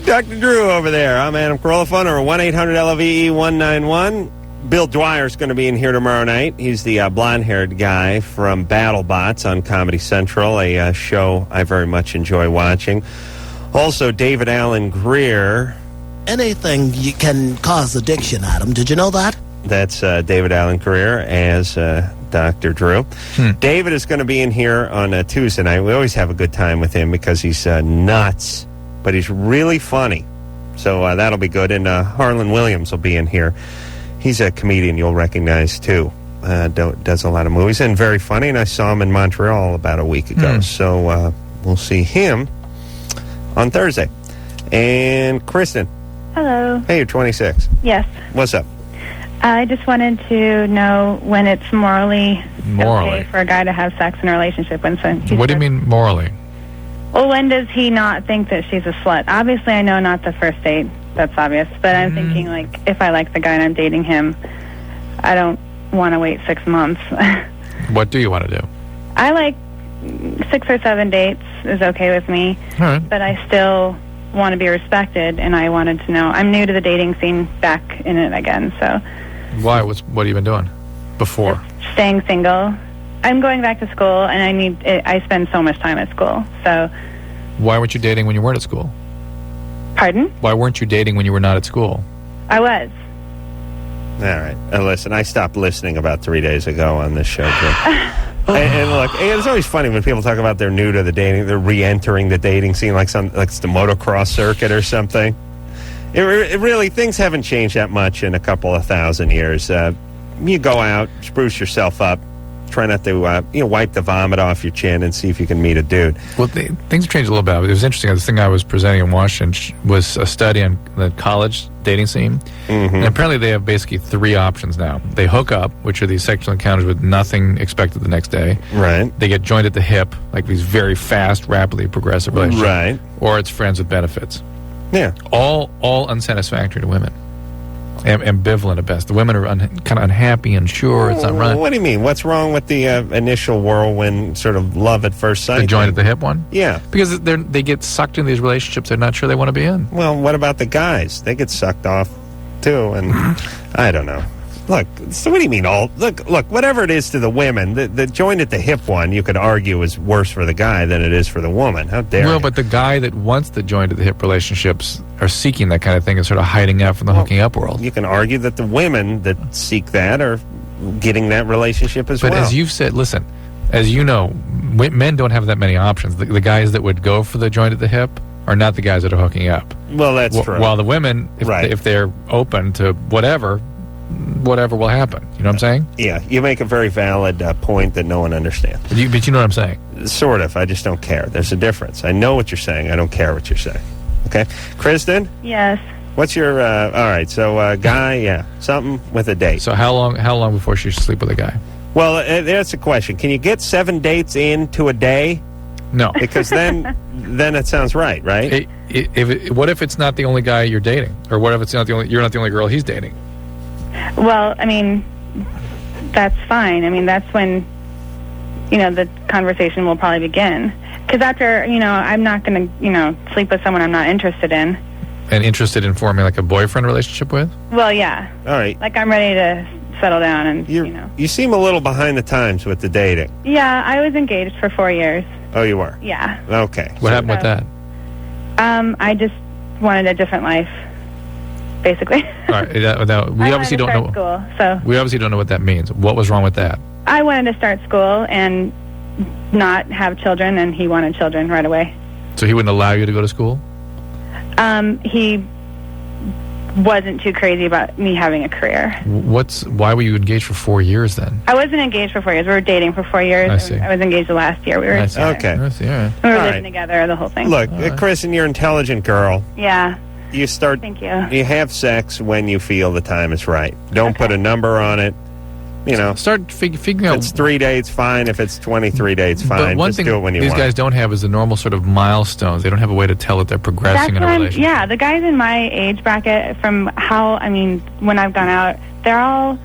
Dr. Drew over there. I'm Adam Carolla. Phone number 1-800-LOVE-191. Bill Dwyer's going to be in here tomorrow night. He's the blonde-haired guy from BattleBots on Comedy Central, a show I very much enjoy watching. Also, David Allen Greer. Anything can cause addiction, Adam. Did you know that? That's David Allen Greer as Dr. Drew. David is going to be in here on Tuesday night. We always have a good time with him because he's nuts, but he's really funny. So that'll be good. And Harlan Williams will be in here. He's a comedian you'll recognize, too. Does a lot of movies and very funny. And I saw him in Montreal about a week ago. So we'll see him on Thursday. And Kristen. Hello. Hey, you're 26. Yes. What's up? I just wanted to know when it's morally okay for a guy to have sex in a relationship. What do you mean morally? Well, when does he not think that she's a slut? Obviously, I know not the first date. That's obvious. But I'm thinking, like, if I like the guy and I'm dating him, I don't want to wait 6 months. What do you want to do? I like 6 or 7 dates is okay with me. All right. But I still want to be respected, and I wanted to know. I'm new to the dating scene, back in it again, so... Why? What have you been doing before? Staying single. I'm going back to school, and I spend so much time at school. So, why weren't you dating when you weren't at school? Pardon? Why weren't you dating when you were not at school? I was. All right. Listen, I stopped listening about 3 days ago on this show, too. and look, it's always funny when people talk about they're new to the dating, they're re-entering the dating scene like it's the motocross circuit or something. It really, things haven't changed that much in a couple of thousand years. You go out, spruce yourself up, try not to wipe the vomit off your chin and see if you can meet a dude. Well, things have changed a little bit. It was interesting. The thing I was presenting in Washington was a study on the college dating scene. Mm-hmm. And apparently they have basically 3 options now. They hook up, which are these sexual encounters with nothing expected the next day. Right. They get joined at the hip, like these very fast, rapidly progressive relationships. Right. Or it's friends with benefits. Yeah. All unsatisfactory to women. Ambivalent at best. The women are kind of unhappy and sure it's not right. What do you mean? What's wrong with the initial whirlwind sort of love at first sight? The joint at the hip one? Yeah. Because they get sucked into these relationships they're not sure they want to be in. Well, what about the guys? They get sucked off, too, and I don't know. Look, so what do you mean Look, whatever it is to the women, the joint at the hip one, you could argue is worse for the guy than it is for the woman. How dare you? But the guy that wants the joint at the hip relationships are seeking that kind of thing and sort of hiding out from the hooking up world. You can argue that the women that seek that are getting that relationship as well. But as you've said, listen, as you know, men don't have that many options. The guys that would go for the joint at the hip are not the guys that are hooking up. Well, that's true. While the women, if they're open to whatever will happen. You know what I'm saying? Yeah, you make a very valid point that no one understands. But you know what I'm saying? Sort of. I just don't care. There's a difference. I know what you're saying. I don't care what you're saying. Okay? Kristen? Yes. What's your, all right, so guy, yeah, something with a date. So how long before she should sleep with a guy? Well, that's the question. Can you get 7 dates into a day? No. Because then it sounds right? What if it's not the only guy you're dating? Or what if you're not the only girl he's dating? Well, I mean, that's fine. I mean, that's when, the conversation will probably begin. Because after, I'm not going to, sleep with someone I'm not interested in. And interested in forming like a boyfriend relationship with? Well, yeah. All right. Like I'm ready to settle down and, You seem a little behind the times with the dating. Yeah, I was engaged for 4 years. Oh, you were? Yeah. Okay. What happened with that? I just wanted a different life, basically. All right. We obviously don't know. School, so We obviously don't know what that means. What was wrong with that? I wanted to start school and not have children, and he wanted children right away. So he wouldn't allow you to go to school? He wasn't too crazy about me having a career. Why were you engaged for 4 years then? I wasn't engaged for 4 years. We were dating for 4 years. I see. I was engaged the last year. We were together. Okay. I see, all right. We were All living right. together, the whole thing. Look, Kristen, you're an intelligent girl. Yeah. You start. Thank you. You have sex when you feel the time is right. Don't put a number on it. Start figuring out. If it's 3 dates, fine. If it's 23 dates, fine. But one Just thing do it when you these want. guys don't have is the normal sort of milestones. They don't have a way to tell that they're progressing in a relationship. Yeah, the guys in my age bracket, from when I've gone out, they're all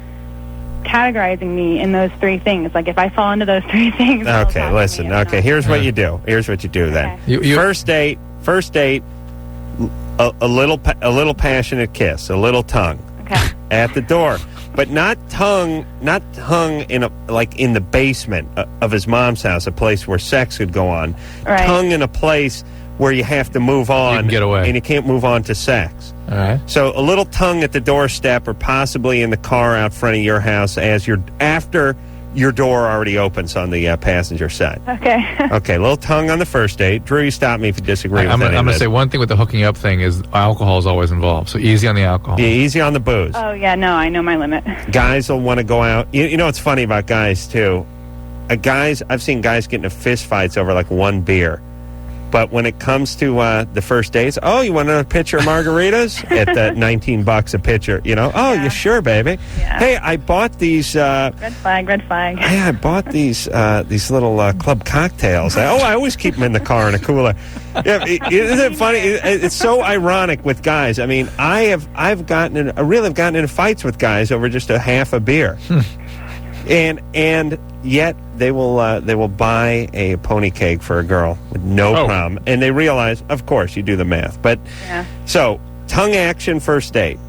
categorizing me in those three things. Like, if I fall into those three things. Okay, listen. Okay, here's what you do. Here's what you do then. First date. A little passionate kiss, a little tongue. Okay. At the door. But not tongue in the basement of his mom's house, a place where sex could go on. Right. Tongue in a place where you have to move on. You can get away. And you can't move on to sex. All right. So a little tongue at the doorstep, or possibly in the car out front of your house after your door already opens on the passenger side. Okay. Okay, a little tongue on the first date. Drew, you stop me if you disagree with I'm any going of to this. say one thing with the hooking up thing is alcohol is always involved. So easy on the alcohol. Yeah, easy on the booze. Oh, yeah, no, I know my limit. Guys will want to go out. You know what's funny about guys, too? I've seen guys get into fist fights over like one beer. But when it comes to the first dates, you want another pitcher of margaritas? At $19 a pitcher, you sure, baby? Yeah. Hey, I bought these. Red flag. Hey, I bought these little club cocktails. I always keep them in the car in a cooler. Yeah, isn't it funny? It's so ironic with guys. I mean, I've gotten into fights with guys over just a half a beer, and yet they will buy a pony cake for a girl with no problem, and they realize, of course, you do the math. But so tongue action first date,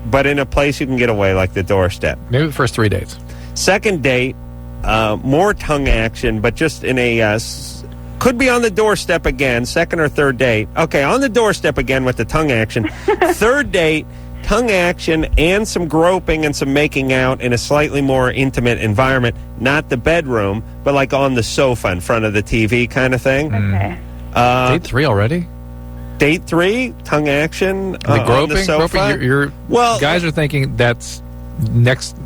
but in a place you can get away, like the doorstep. Maybe the first 3 dates. Second date, more tongue action, but just in a could be on the doorstep again. Second or third date, okay, on the doorstep again with the tongue action. Third date, tongue action and some groping and some making out in a slightly more intimate environment, not the bedroom, but like on the sofa in front of the TV kind of thing. Okay. Date 3 already? Date 3, tongue action The on the sofa. Groping, guys are thinking that's next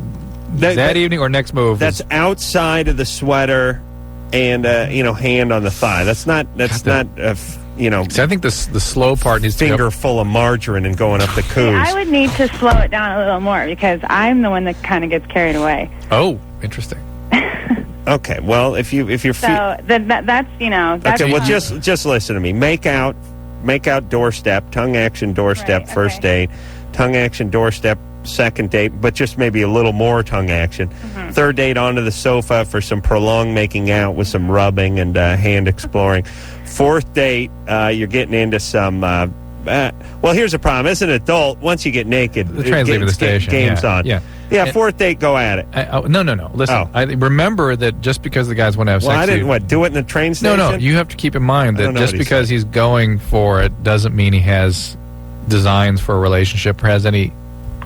that evening or next move. That's outside of the sweater and hand on the thigh. That's not. See, I think the slow part needs finger to go full of margarine and going up the coos. I would need to slow it down a little more because I'm the one that kind of gets carried away. Oh, interesting. Okay, well, if you're that's that's okay, well, just listen to me. Make out doorstep, tongue action doorstep, first date, tongue action doorstep, second date, but just maybe a little more tongue action. Mm-hmm. Third date, onto the sofa for some prolonged making out with some rubbing and hand exploring. Fourth date, you're getting into some. Well, here's the problem. As an adult, once you get naked, the train's leaving the station. Game's on. Yeah. Fourth date, go at it. No. Listen, I remember that just because the guys want to have sex. Well, I didn't do it in the train station. No. You have to keep in mind that just because said. he's going for it doesn't mean he has designs for a relationship or has any.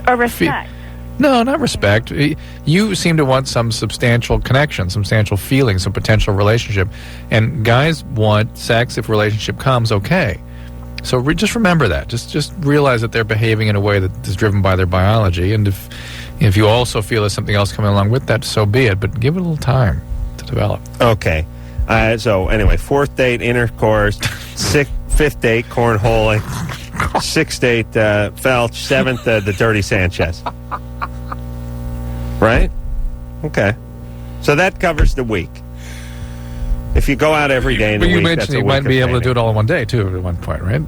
Or respect. No, not respect. You seem to want some substantial connection, substantial feeling, some potential relationship. And guys want sex if relationship comes, okay. So just remember that. Just realize that they're behaving in a way that is driven by their biology. And if you also feel there's something else coming along with that, so be it. But give it a little time to develop. Okay. So anyway, fourth date, intercourse. Fifth date, cornholing. Sixth date, Felch. Seventh, the dirty Sanchez. Right? Okay. So that covers the week. If you go out every day in the week, you that's mentioned a you week might be of able to training. do it all in one day, too, at one point, right?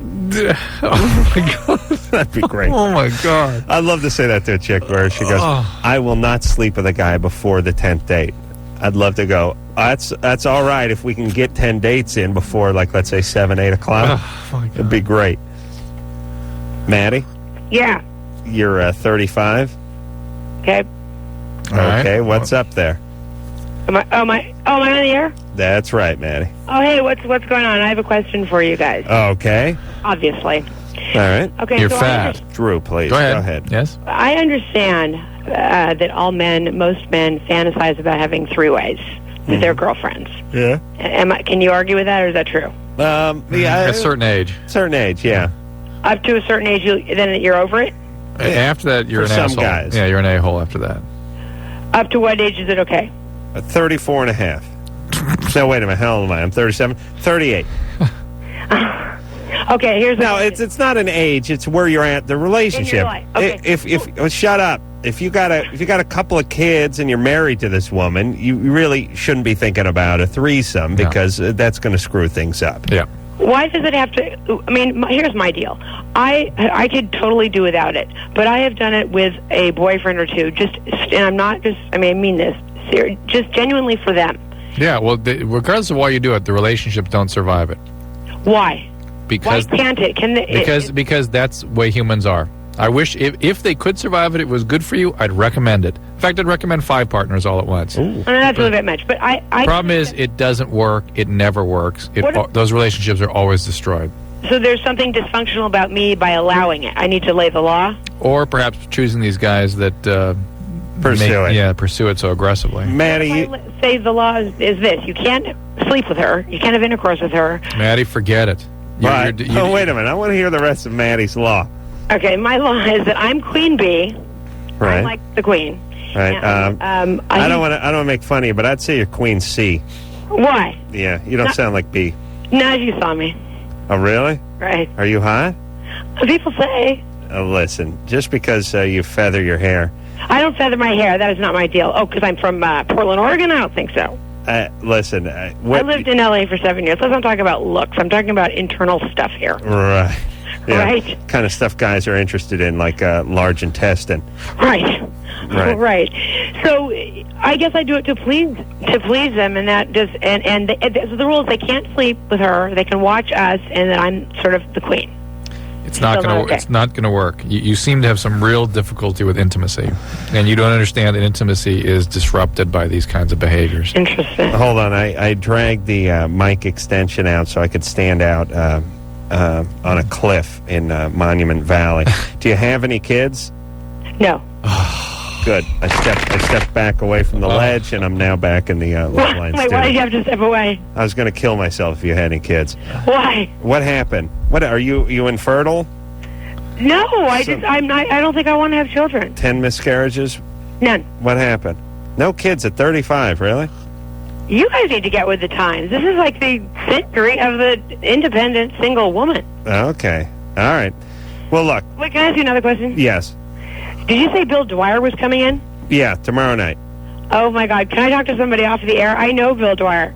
Oh, my God. That'd be great. Oh, my God. I'd love to say that to a chick where she goes, I will not sleep with a guy before the 10th date. I'd love to go, that's all right if we can get 10 dates in before, like, let's say 7, 8 o'clock. Oh, my God. It'd be great. Maddie? Yeah. You're 35? Okay. Okay, what's up there? Am I on the air? That's right, Maddie. Oh, hey, what's going on? I have a question for you guys. Okay. Obviously. All right. Okay, You're so fat. Drew, please. Go ahead. Yes? I understand that most men fantasize about having three-ways with their girlfriends. Yeah. Can you argue with that, or is that true? Yeah. At a certain age. Certain age, yeah. Up to a certain age, then you're over it? After that, you're For an some asshole. guys. Yeah, you're an a-hole after that. Up to what age is it okay? 34 and a half. No, wait a minute. How old am I? I'm 37. 38. Okay, here's no. It's not an age. It's where you're at. The relationship. In your life. Okay. If shut up. If you got a couple of kids and you're married to this woman, you really shouldn't be thinking about a threesome because that's going to screw things up. Yeah. Why does it have to? I mean, here's my deal. I could totally do without it, but I have done it with a boyfriend or two. And I'm not just. I mean this. Just genuinely for them. Yeah. Well, regardless of why you do it, the relationships don't survive it. Why? Because why can't it? Can they? Because that's the way humans are. I wish if they could survive it, it was good for you. I'd recommend it. In fact, I'd recommend 5 partners all at once. Ooh. That's a little bit much, but I problem is it doesn't work. It never works. Those relationships are always destroyed. So there's something dysfunctional about me by allowing it. I need to lay the law. Or perhaps choosing these guys that pursue it. Yeah, pursue it so aggressively. Maddie, say the law is this: you can't sleep with her, you can't have intercourse with her. Maddie, forget it. Wait a minute. I want to hear the rest of Maddie's law. Okay, my law is that I'm Queen Bee. Right. I'm like the Queen. Right. And, I don't want to make fun of you, but I'd say you're Queen C. Why? Yeah, you don't sound like B. No, you saw me. Oh, really? Right. Are you hot? People say. Listen, just because you feather your hair. I don't feather my hair. That is not my deal. Oh, because I'm from Portland, Oregon? I don't think so. Listen. I lived in L.A. for 7 years. Let's not talk about looks. I'm talking about internal stuff here. Right. Yeah, right. Kind of stuff guys are interested in, like large intestine. Right. Right. Right. So I guess I do it to please them, and that just so the rule is they can't sleep with her. They can watch us, and then I'm sort of the queen. It's not going to. It's not going to work. You seem to have some real difficulty with intimacy, and you don't understand that intimacy is disrupted by these kinds of behaviors. Interesting. Hold on, I dragged the mic extension out so I could stand out on a cliff in Monument Valley. Do you have any kids? No. Good. I stepped back away from the ledge, and I'm now back in the Loveline Wait, studio. why did you have to step away? I was going to kill myself if you had any kids. Why? What happened? What are you infertile? No, I'm not. I don't think I want to have children. 10 miscarriages? None. What happened? No kids at 35, really? You guys need to get with the times. This is like the century of the independent single woman. Okay. All right. Well, look. Wait, can I ask you another question? Yes. Did you say Bill Dwyer was coming in? Yeah, tomorrow night. Oh, my God. Can I talk to somebody off the air? I know Bill Dwyer.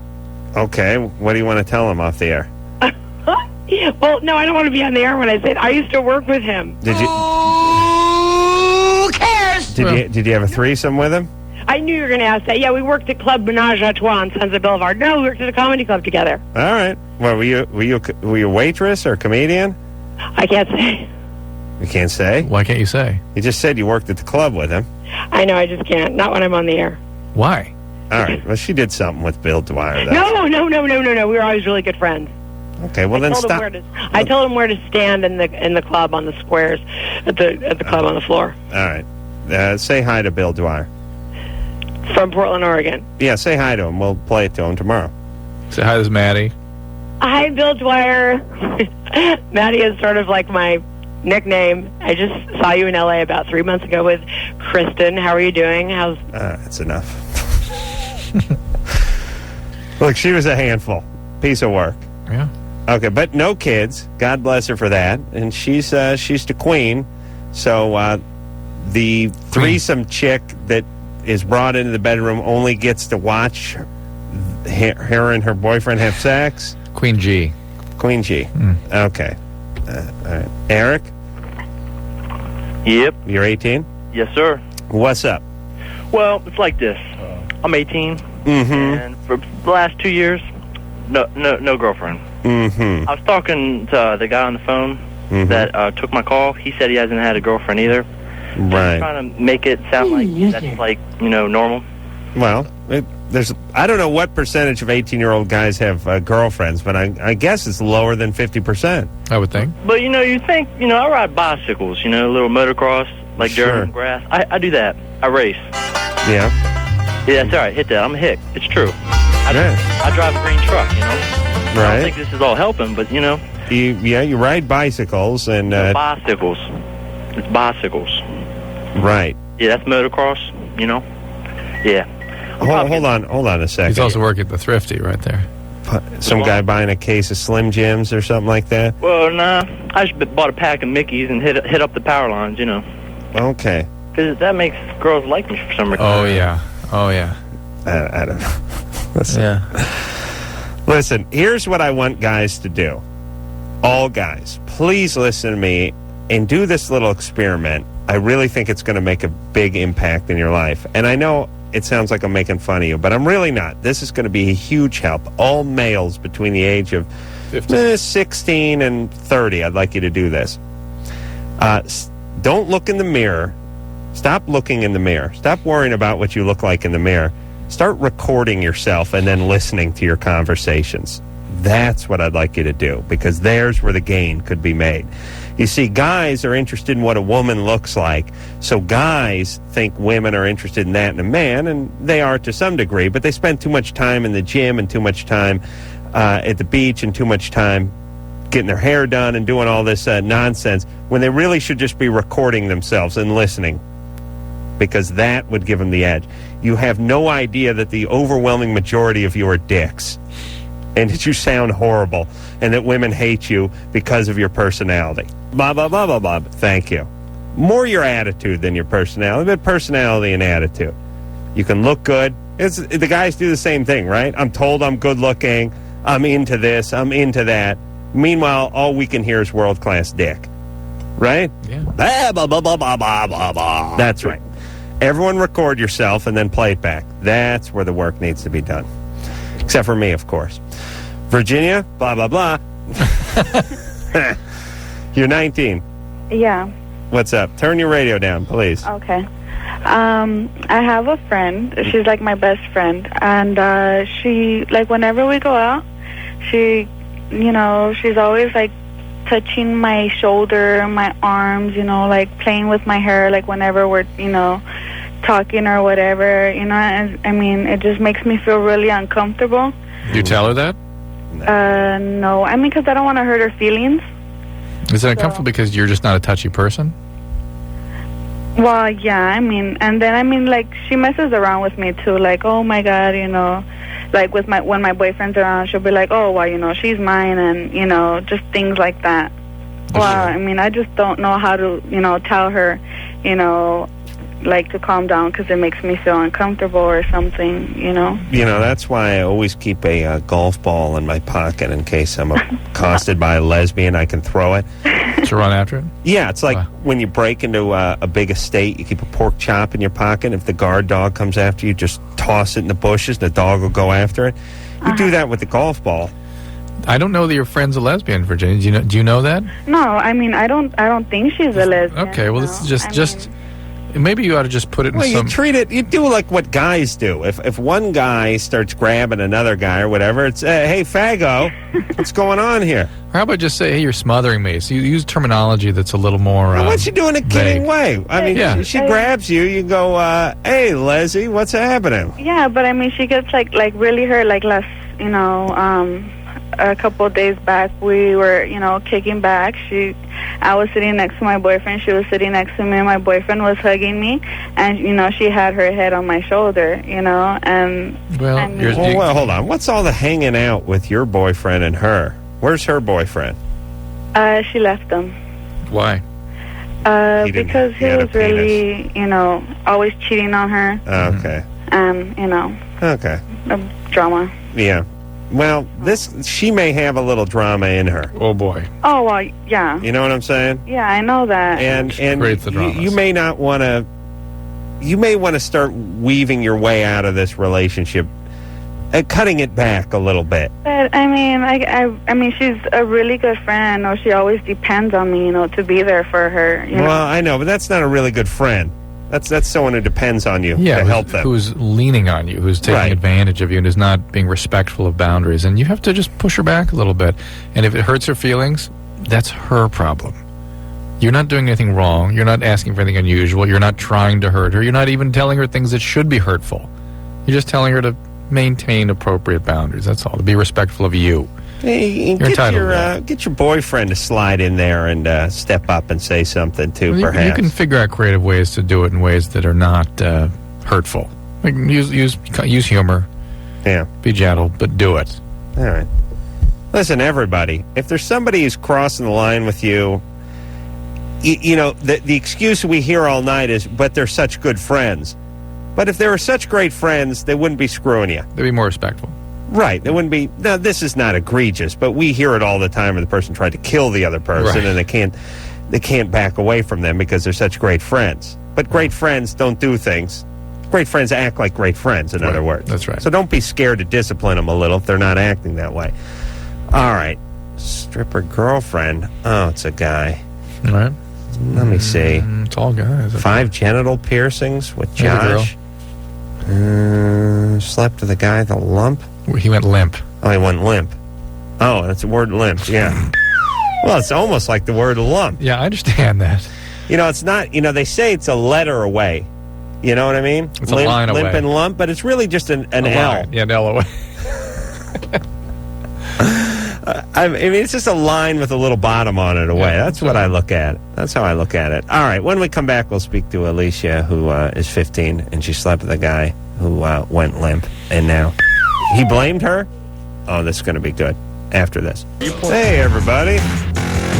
Okay. What do you want to tell him off the air? Well, no, I don't want to be on the air when I say it. I used to work with him. Did you? Who cares? Did you have a threesome with him? I knew you were going to ask that. Yeah, we worked at Club Menage a Trois on Sunset Boulevard. No, we worked at a comedy club together. All right. Well, were you a waitress or a comedian? I can't say. You can't say? Why can't you say? You just said you worked at the club with him. I know, I just can't. Not when I'm on the air. Why? All right. Well, she did something with Bill Dwyer. No. We were always really good friends. Okay. Well, then stop. I told him where to stand in the club on the squares at the club on the floor. All right. Say hi to Bill Dwyer. From Portland, Oregon. Yeah, say hi to him. We'll play it to him tomorrow. Say hi to Maddie. Hi, Bill Dwyer. Maddie is sort of like my nickname. I just saw you in L.A. about 3 months ago with Kristen. How are you doing? That's enough. Look, she was a handful. Piece of work. Yeah. Okay, but no kids. God bless her for that. And she's the queen. So the threesome chick that is brought into the bedroom only gets to watch her and her boyfriend have sex? Queen G. Queen G. Okay. All right. Eric? Yep. You're 18? Yes, sir. What's up? Well, it's like this. I'm 18, and for the last 2 years, no girlfriend. I was talking to the guy on the phone that took my call. He said he hasn't had a girlfriend either. Right. Trying to make it sound like that's like, normal. Well, I don't know what percentage of 18-year-old guys have girlfriends, but I guess it's lower than 50%. I would think. But, you think, I ride bicycles, little motocross, like dirt and grass. I do that. I race. Yeah. Yeah, that's all right. Hit that. I'm a hick. It's true. I drive a green truck, I don't think this is all helping, but, You ride bicycles and... bicycles. It's bicycles. Right. Yeah, that's motocross, Yeah. Hold on a second. He's also working at the Thrifty right there. Some guy buying a case of Slim Jims or something like that? Well, nah. I just bought a pack of Mickeys and hit up the power lines, Okay. Because that makes girls like me for some reason. Oh, yeah. I don't know. Listen, here's what I want guys to do. All guys, please listen to me and do this little experiment. I really think it's going to make a big impact in your life. And I know it sounds like I'm making fun of you, but I'm really not. This is going to be a huge help. All males between the age of 16 and 30, I'd like you to do this. Don't look in the mirror. Stop looking in the mirror. Stop worrying about what you look like in the mirror. Start recording yourself and then listening to your conversations. That's what I'd like you to do, because there's where the gain could be made. You see, guys are interested in what a woman looks like, so guys think women are interested in that in a man, and they are to some degree, but they spend too much time in the gym and too much time at the beach and too much time getting their hair done and doing all this nonsense when they really should just be recording themselves and listening, because that would give them the edge. You have no idea that the overwhelming majority of you are dicks, and that you sound horrible, and that women hate you because of your personality. Blah, blah, blah, blah, blah. Thank you. More your attitude than your personality, but personality and attitude. You can look good. The guys do the same thing, right? I'm told I'm good looking. I'm into this. I'm into that. Meanwhile, all we can hear is world-class dick. Right? Yeah. Blah, blah, blah, blah, blah, blah, blah, blah. That's right. Everyone record yourself and then play it back. That's where the work needs to be done. Except for me, of course. Virginia, blah, blah, blah. You're 19. Yeah. What's up? Turn your radio down, please. Okay. I have a friend. She's like my best friend. And she, like, whenever we go out, she, she's always, like, touching my shoulder, my arms, like, playing with my hair, like, whenever we're, talking or whatever, and, I mean, it just makes me feel really uncomfortable. You tell her that? No. I mean, because I don't want to hurt her feelings. Is it uncomfortable because you're just not a touchy person? Well, yeah, I mean, and then, I mean, like, she messes around with me, too, like, oh, my God, like, when my boyfriend's around, she'll be like, oh, well, she's mine, and, just things like that. Well, I mean, I just don't know how to, tell her, like, to calm down because it makes me feel uncomfortable or something, That's why I always keep a golf ball in my pocket in case I'm accosted by a lesbian. I can throw it. To run after it? Yeah, it's like when you break into a big estate, you keep a pork chop in your pocket. If the guard dog comes after you, just toss it in the bushes. The dog will go after it. You do that with the golf ball. I don't know that your friend's a lesbian, Virginia. Do you know that? No, I mean, I don't think she's a lesbian. Okay, well, this is just maybe you ought to just put it in some... you treat it, you do like what guys do. If one guy starts grabbing another guy or whatever, it's, hey, faggo, what's going on here? Or how about just say, hey, you're smothering me? So you use terminology that's a little more what's she doing in a kidding way? I mean, she grabs you, you go, hey, Leslie, what's happening? Yeah, but I mean, she gets, like really hurt, like last, a couple of days back, we were, kicking back. I was sitting next to my boyfriend. She was sitting next to me, and my boyfriend was hugging me. And, she had her head on my shoulder, and... Well, hold on. What's all the hanging out with your boyfriend and her? Where's her boyfriend? She left him. Why? Because he was really, always cheating on her. Okay. Okay. Drama. Yeah. Well, she may have a little drama in her. Oh boy. Oh well, yeah. You know what I'm saying? Yeah, I know that. And you may not want to. You may want to start weaving your way out of this relationship cutting it back a little bit. But I mean, she's a really good friend. Or she always depends on me, to be there for her. Well, I know, but that's not a really good friend. That's someone who depends on you to help them. Who's leaning on you, who's taking advantage of you, and is not being respectful of boundaries. And you have to just push her back a little bit. And if it hurts her feelings, that's her problem. You're not doing anything wrong. You're not asking for anything unusual. You're not trying to hurt her. You're not even telling her things that should be hurtful. You're just telling her to maintain appropriate boundaries. That's all. To be respectful of you. Hey, get your boyfriend to slide in there and step up and say something too. Well, perhaps you can figure out creative ways to do it in ways that are not hurtful. Like use humor. Yeah. Be gentle, but do it. All right. Listen, everybody. If there's somebody who's crossing the line with you, the excuse we hear all night is, "But they're such good friends." But if they were such great friends, they wouldn't be screwing you. They'd be more respectful. Right. They wouldn't be. Now, this is not egregious, but we hear it all the time where the person tried to kill the other person, and they can't back away from them because they're such great friends. But great friends don't do things. Great friends act like great friends, in other words. That's right. So don't be scared to discipline them a little if they're not acting that way. All right. Stripper girlfriend. Oh, it's a guy. All right. Let me see. It's all guys. 5 genital piercings with There's a girl. Josh. Slept with a guy with a lump. He went limp. Oh, he went limp. Oh, that's the word limp, yeah. Well, it's almost like the word lump. Yeah, I understand that. It's not, they say it's a letter away. You know what I mean? It's a line away. Limp and lump, but it's really just an L. Line. Yeah, an L away. I mean, it's just a line with a little bottom on it away. Yeah, that's what I look at. That's how I look at it. All right, when we come back, we'll speak to Alicia, who is 15, and she slept with a guy who went limp, and now he blamed her. Oh, this is going to be good after this. Hey, everybody.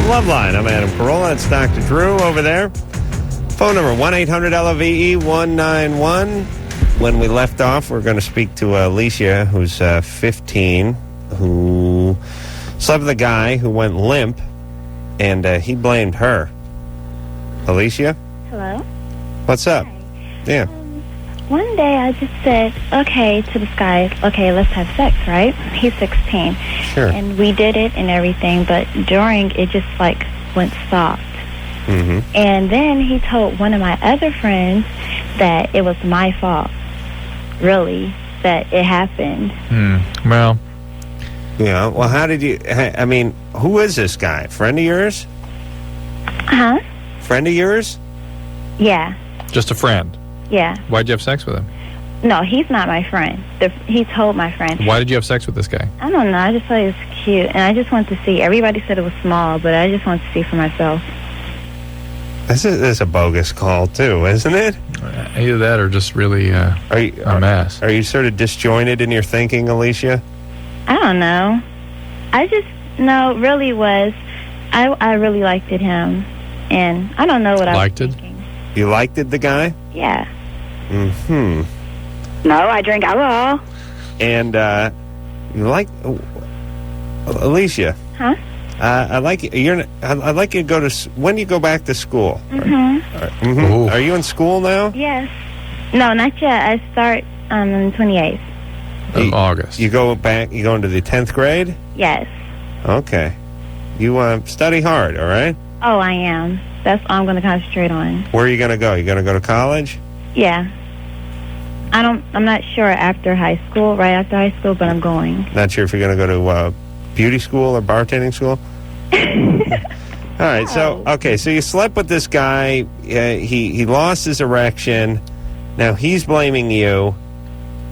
Loveline. I'm Adam Carolla. It's Dr. Drew over there. Phone number 1-800-LOVE-191. When we left off, we're going to speak to Alicia, who's 15, who slept with a guy who went limp, and he blamed her. Alicia? Hello? What's up? Yeah. One day I just said, okay, to this guy, okay, let's have sex, right? He's 16. Sure. And we did it and everything, but during, it just, went soft. Mm-hmm. And then he told one of my other friends that it was my fault, really, that it happened. Well. Yeah, well, how did you, I mean, who is this guy? Friend of yours? Huh? Friend of yours? Yeah. Just a friend? Yeah. Why'd you have sex with him? No, he's not my friend. He told my friend. Why did you have sex with this guy? I don't know. I just thought it was cute. And I just wanted to see. Everybody said it was small, but I just wanted to see for myself. This is a bogus call, too, isn't it? Either that or just really a mess. Are you sort of disjointed in your thinking, Alicia? I don't know. Really was. I really liked him. And I don't know what I was thinking. You liked the guy? Yeah. Mm-hmm. No, I drink alcohol. And you like Alicia? Huh? I'd like you to go to. When do you go back to school? Mm-hmm. Are you in school now? Yes. No, not yet. I start on the 28th. Of August. You go back. You go into the 10th grade? Yes. Okay. You study hard. All right. Oh, I am. That's all I'm going to concentrate on. Where are you going to go? You going to go to college? Yeah. I'm not sure right after high school, but I'm going. Not sure if you're going to go to beauty school or bartending school? All right, so you slept with this guy. He lost his erection. Now he's blaming you.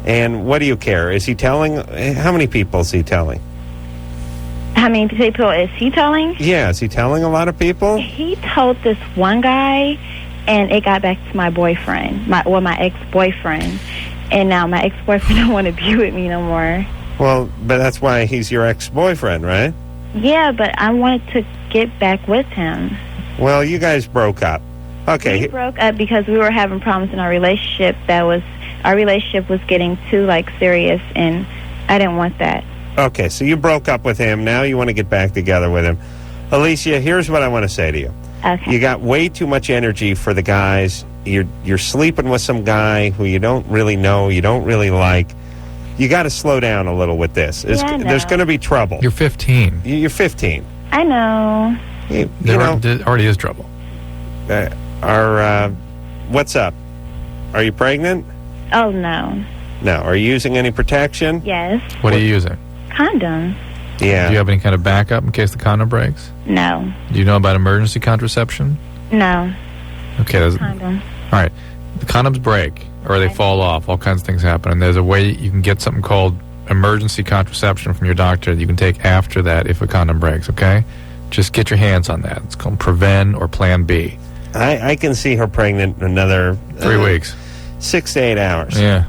And what do you care? Is he telling? How many people is he telling? How many people is he telling? Yeah, is he telling a lot of people? He told this one guy, and it got back to my boyfriend, my ex-boyfriend. And now my ex-boyfriend don't want to be with me no more. Well, but that's why he's your ex-boyfriend, right? Yeah, but I wanted to get back with him. Well, you guys broke up. Okay. We broke up because we were having problems in our relationship. Our relationship was getting too, serious, and I didn't want that. Okay, so you broke up with him. Now you want to get back together with him. Alicia, here's what I want to say to you. Okay. You got way too much energy for the guys. You're sleeping with some guy who you don't really know, you don't really like. You got to slow down a little with this. Yeah, I know. There's going to be trouble. You're 15. You're 15. I know. There already is trouble. What's up? Are you pregnant? Oh, no. No. Are you using any protection? Yes. What are you using? Condom. Yeah. Do you have any kind of backup in case the condom breaks? No. Do you know about emergency contraception? No. Okay. Condom. All right. The condoms break or they fall off. All kinds of things happen. And there's a way you can get something called emergency contraception from your doctor that you can take after that if a condom breaks, okay? Just get your hands on that. It's called Prevent or Plan B. I can see her pregnant in another 3 weeks. 6 to 8 hours. Yeah.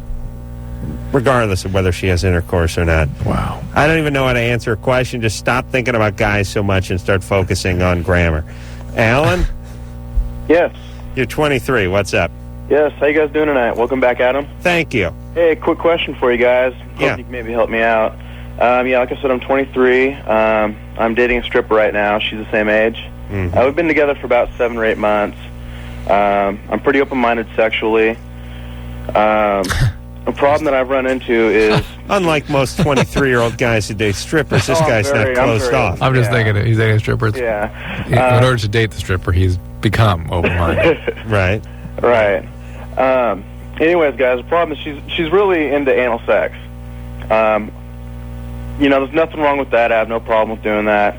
Regardless of whether she has intercourse or not. Wow. I don't even know how to answer a question. Just stop thinking about guys so much and start focusing on grammar. Alan? Yes. You're 23. What's up? Yes. How you guys doing tonight? Welcome back, Adam. Thank you. Hey, quick question for you guys. Hope you can maybe help me out. Like I said, I'm 23. I'm dating a stripper right now. She's the same age. Mm-hmm. We've been together for about 7 or 8 months. I'm pretty open-minded sexually. A problem that I've run into is... Unlike most 23-year-old guys who date strippers, this guy's not closed off. I'm just thinking he's dating strippers. Yeah. In order to date the stripper, he's become open-minded. Right. Right. Anyways, guys, the problem is she's really into anal sex. There's nothing wrong with that. I have no problem with doing that.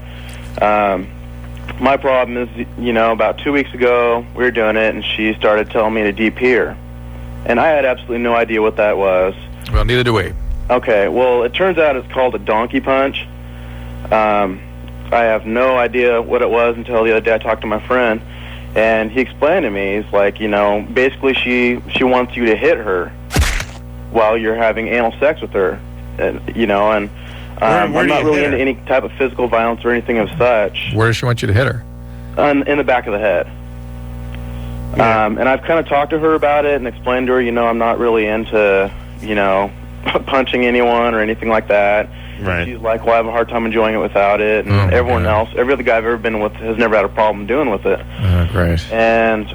My problem is, about 2 weeks ago, we were doing it, and she started telling me to DP her. And I had absolutely no idea what that was. Well, neither do we. Okay, well, it turns out it's called a donkey punch. I have no idea what it was until the other day I talked to my friend, and he explained to me, he's like, basically she wants you to hit her while you're having anal sex with her, I'm not really into any type of physical violence or anything of such. Where does she want you to hit her? In the back of the head. And I've kind of talked to her about it and explained to her, I'm not really into, punching anyone or anything like that. Right. She's like, well, I have a hard time enjoying it without it. And everyone else, every other guy I've ever been with has never had a problem doing with it. Oh, great. And,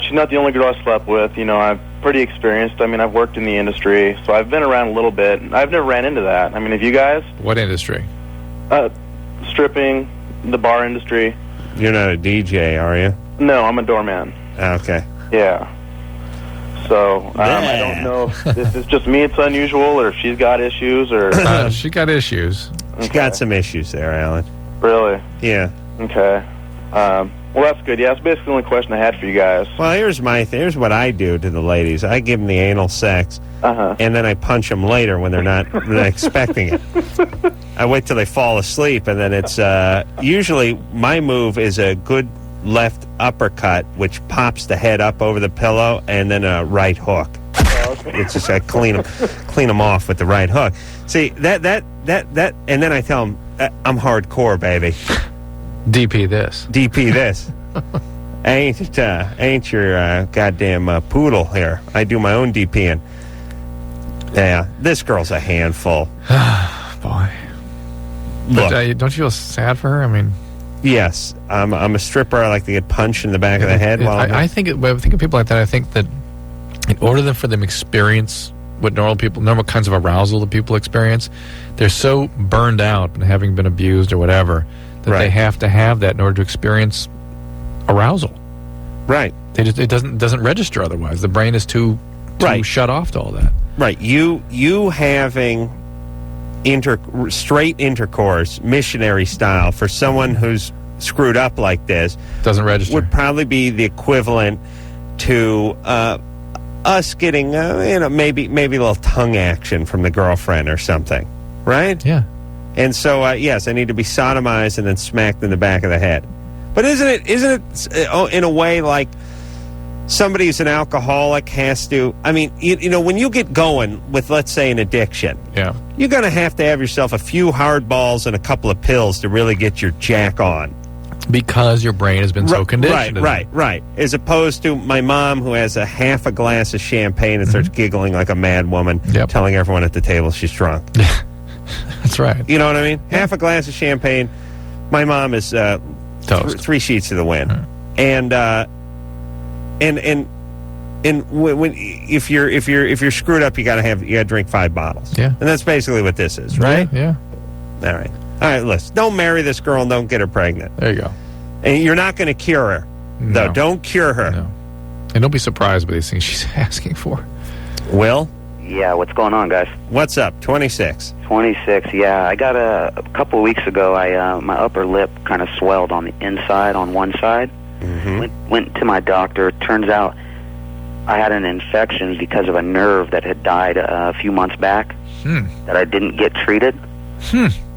she's not the only girl I slept with. I'm pretty experienced. I mean, I've worked in the industry, so I've been around a little bit. I've never ran into that. I mean, have you guys? What industry? Stripping, the bar industry. You're not a DJ, are you? No, I'm a doorman. Okay. Yeah. So, I don't know if it's just me it's unusual, or if she's got issues, or... She got issues. She's got some issues there, Alan. Really? Yeah. Okay. Well, that's good. Yeah, that's basically the only question I had for you guys. Well, here's what I do to the ladies. I give them the anal sex, and then I punch them later when they're not expecting it. I wait till they fall asleep, and then it's... usually, my move is a good left uppercut, which pops the head up over the pillow, and then a right hook. It's just I clean them off with the right hook. See that, and then I tell them I'm hardcore, baby. DP this. DP this. ain't your goddamn poodle here. I do my own DPing. Yeah, this girl's a handful. Boy. Look, but don't you feel sad for her? I mean. Yes, I'm a stripper. I like to get punched in the back of the head. While I think of people like that. I think that in order for them to experience what normal kinds of arousal that people experience, they're so burned out and having been abused or whatever that they have to have that in order to experience arousal. Right. It doesn't register otherwise. The brain is too shut off to all that. Right. You having straight intercourse, missionary style, for someone who's screwed up like this doesn't register. Would probably be the equivalent to us getting maybe a little tongue action from the girlfriend or something, right? Yeah. And so yes, I need to be sodomized and then smacked in the back of the head. But isn't it in a way like somebody who's an alcoholic has to... I mean, when you get going with, let's say, an addiction, you're going to have yourself a few hard balls and a couple of pills to really get your jack on. Because your brain has been so conditioned. Right. As opposed to my mom, who has a half a glass of champagne and starts giggling like a mad woman, telling everyone at the table she's drunk. That's right. You know what I mean? Half a glass of champagne. My mom is 3 sheets to the wind. And And if you're screwed up, you got to drink 5 bottles. Yeah. And that's basically what this is, right? Yeah. All right, listen. Don't marry this girl and don't get her pregnant. There you go. And you're not going to cure her. No. Don't cure her. No. And don't be surprised by these things she's asking for. Will? Yeah, what's going on, guys? What's up? 26. 26, yeah. I got a couple of weeks ago, my upper lip kind of swelled on the inside, on one side. Mm-hmm. Went to my doctor. Turns out I had an infection because of a nerve that had died a few months back that I didn't get treated.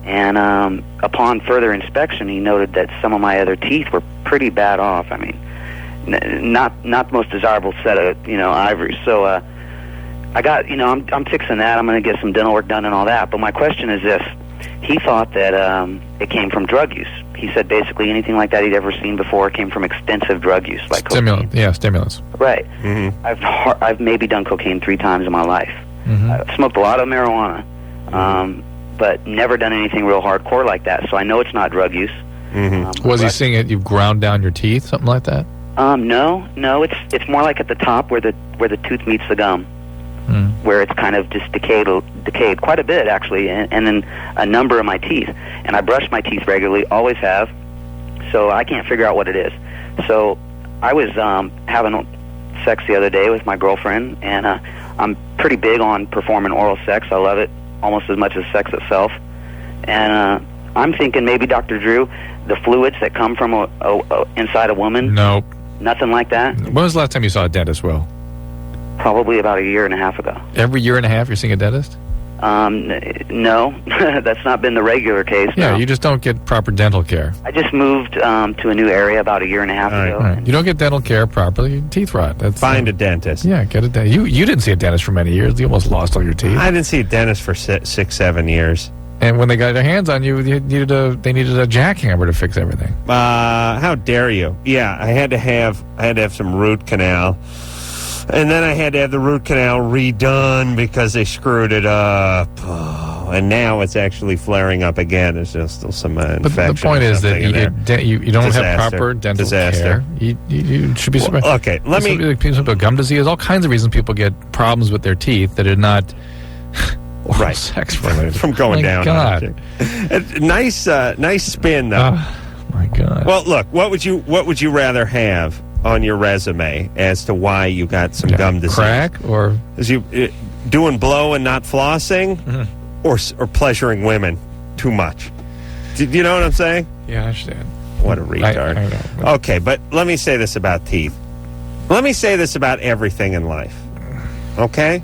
And upon further inspection, he noted that some of my other teeth were pretty bad off. I mean, not the most desirable set of, ivory. So I got, I'm fixing that. I'm going to get some dental work done and all that. But my question is this. He thought that it came from drug use. He said basically anything like that he'd ever seen before came from extensive drug use, like Stimulant. Yeah, stimulants. Right. Mm-hmm. I've maybe done cocaine 3 times in my life. I've smoked a lot of marijuana, but never done anything real hardcore like that. So I know it's not drug use. Was he saying it? You ground down your teeth, something like that? No. It's more like at the top where the tooth meets the gum, where it's kind of just decayed quite a bit actually, and then a number of my teeth. And I brush my teeth regularly, always have. So I can't figure out what it is. So I was having sex the other day with my girlfriend, and I'm pretty big on performing oral sex. I love it almost as much as sex itself. And I'm thinking maybe, Dr. Drew, the fluids that come from inside a woman. Nope. Nothing like that? When was the last time you saw a dentist, Will? Probably about 1.5 years ago. Every 1.5 years you're seeing a dentist? No. That's not been the regular case. Yeah, no. you just don't get proper dental care. I just moved to a new area about 1.5 years ago. All right. You don't get dental care properly, teeth rot. Find a dentist. Yeah, get a dentist. You didn't see a dentist for many years. You almost lost all your teeth. I didn't see a dentist for 6-7 years. And when they got their hands on you, they needed a jackhammer to fix everything. How dare you? Yeah, I had to have some root canal, and then I had to have the root canal redone because they screwed it up. Oh, and now it's actually flaring up again. There's still some infection. But the point is that you don't have proper dental care. You should be surprised. Okay, let me. People have gum disease. All kinds of reasons people get problems with their teeth that are not. Right, sex from going down. God. Nice spin though. Oh, my God. Well, look, what would you rather have on your resume as to why you got some gum disease? Crack or is you doing blow and not flossing, or pleasuring women too much? Do you know what I'm saying? Yeah, I understand. What a retard. I know. Okay, but let me say this about teeth. Let me say this about everything in life. Okay.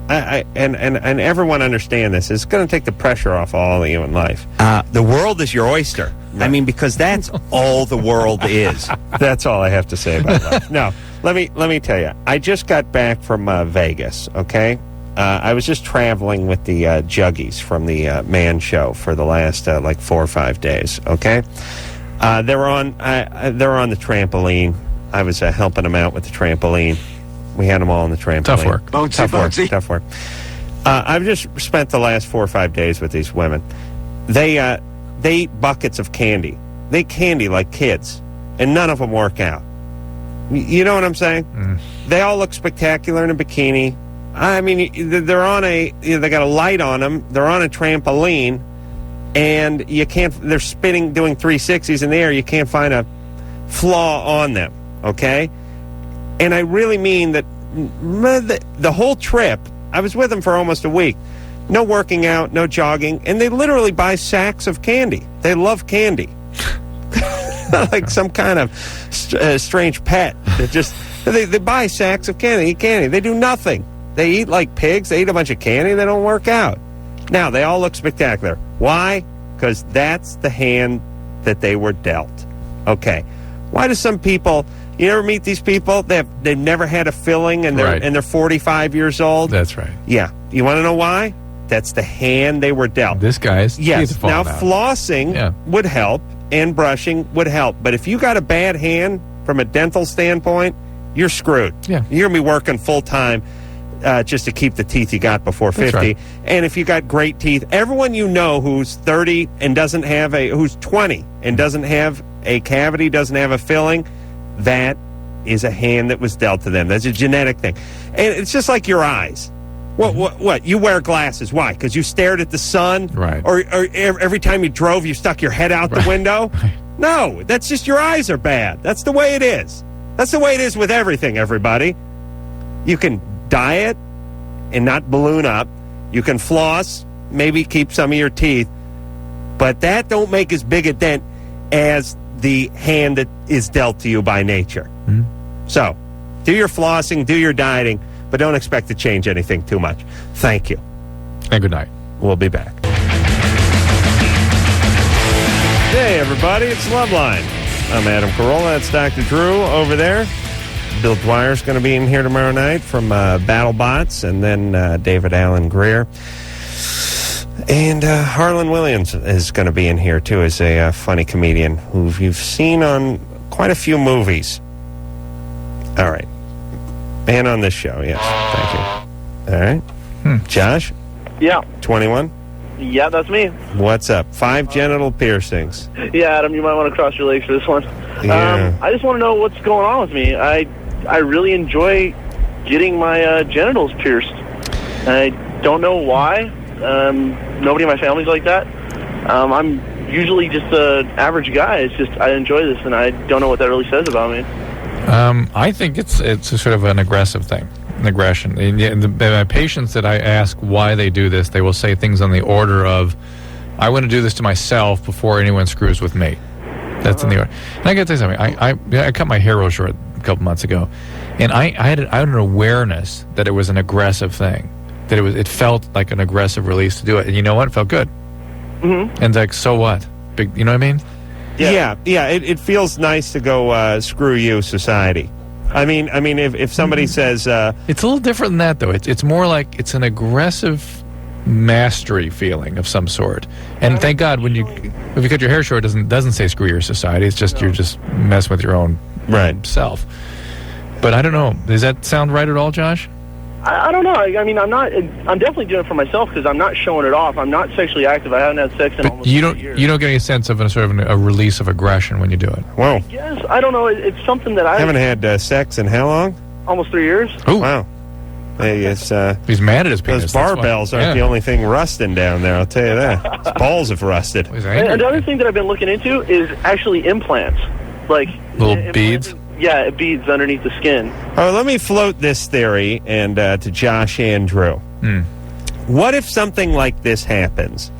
And everyone understand this. It's going to take the pressure off all of you in life. The world is your oyster. I mean, because that's all the world is. That's all I have to say about life. No, let me tell you. I just got back from Vegas. Okay, I was just traveling with the Juggies from the Man Show for the last 4 or 5 days. Okay, they were on the trampoline. I was helping them out with the trampoline. We had them all on the trampoline. Tough work. Tough work. I've just spent the last 4 or 5 days with these women. They eat buckets of candy. They eat candy like kids, and none of them work out. You know what I'm saying? They all look spectacular in a bikini. I mean, they're on they got a light on them. They're on a trampoline, and they're spinning, doing 360s in the air. You can't find a flaw on them, okay? And I really mean that the whole trip, I was with them for almost a week. No working out, no jogging, and they literally buy sacks of candy. They love candy. Like some kind of strange pet. They buy sacks of candy, eat candy. They do nothing. They eat like pigs. They eat a bunch of candy. They don't work out. Now, they all look spectacular. Why? Because that's the hand that they were dealt. Okay. Why do some people... You ever meet these people? They've never had a filling, and they're 45 years old. That's right. Yeah. You want to know why? That's the hand they were dealt. This guy's yes. Now flossing would help, and brushing would help. But if you got a bad hand from a dental standpoint, you're screwed. Yeah. You're gonna be working full time just to keep the teeth you got before 50. Right. And if you got great teeth, everyone you know who's 30 and who's 20 and doesn't have a cavity, doesn't have a filling. That is a hand that was dealt to them. That's a genetic thing. And it's just like your eyes. What? You wear glasses. Why? Because you stared at the sun? Right. Or every time you drove, you stuck your head out the window? No, that's just your eyes are bad. That's the way it is. That's the way it is with everything, everybody. You can diet and not balloon up. You can floss, maybe keep some of your teeth. But that don't make as big a dent as the hand that is dealt to you by nature. Mm-hmm. So, do your flossing, do your dieting, but don't expect to change anything too much. Thank you. And good night. We'll be back. Hey, everybody, it's Loveline. I'm Adam Carolla. That's Dr. Drew over there. Bill Dwyer's going to be in here tomorrow night from BattleBots, and then David Allen Greer. And Harlan Williams is going to be in here, too, as a funny comedian who you've seen on quite a few movies. All right. And on this show, yes. Thank you. All right. Josh? Yeah. 21? Yeah, that's me. What's up? 5 genital piercings. Yeah, Adam, you might want to cross your legs for this one. Yeah. I just want to know what's going on with me. I really enjoy getting my genitals pierced. I don't know why. Nobody in my family's like that. I'm usually just an average guy. It's just I enjoy this, and I don't know what that really says about me. I think it's a sort of an aggressive thing, an aggression. And my patients that I ask why they do this, they will say things on the order of, I want to do this to myself before anyone screws with me. That's in the order. And I got to tell you something. I cut my hair real short a couple months ago, and I had an awareness that it was an aggressive thing, that it felt like an aggressive release to do it. And you know what? It felt good. Mm-hmm. And like, so what? Big, you know what I mean? Yeah. It feels nice to go screw you, society. I mean, if somebody says it's a little different than that, though. It's more like it's an aggressive mastery feeling of some sort. And thank God, if you cut your hair short, it doesn't say screw your society. It's just you're just messing with your own self. But I don't know. Does that sound right at all, Josh? I don't know. I mean, I'm definitely doing it for myself because I'm not showing it off. I'm not sexually active. I haven't had sex in almost 3 years. You don't get any sense of a release of aggression when you do it. Whoa. Yes, I don't know. It's something that I haven't had sex in how long? Almost 3 years. Oh wow. Hey, it's, he's mad at his penis. Those barbells aren't the only thing rusting down there. I'll tell you that. His balls have rusted. And another thing that I've been looking into is actually implants, like little beads. Yeah, beads underneath the skin. Oh, let me float this theory and to Josh and Drew. What if something like this happens?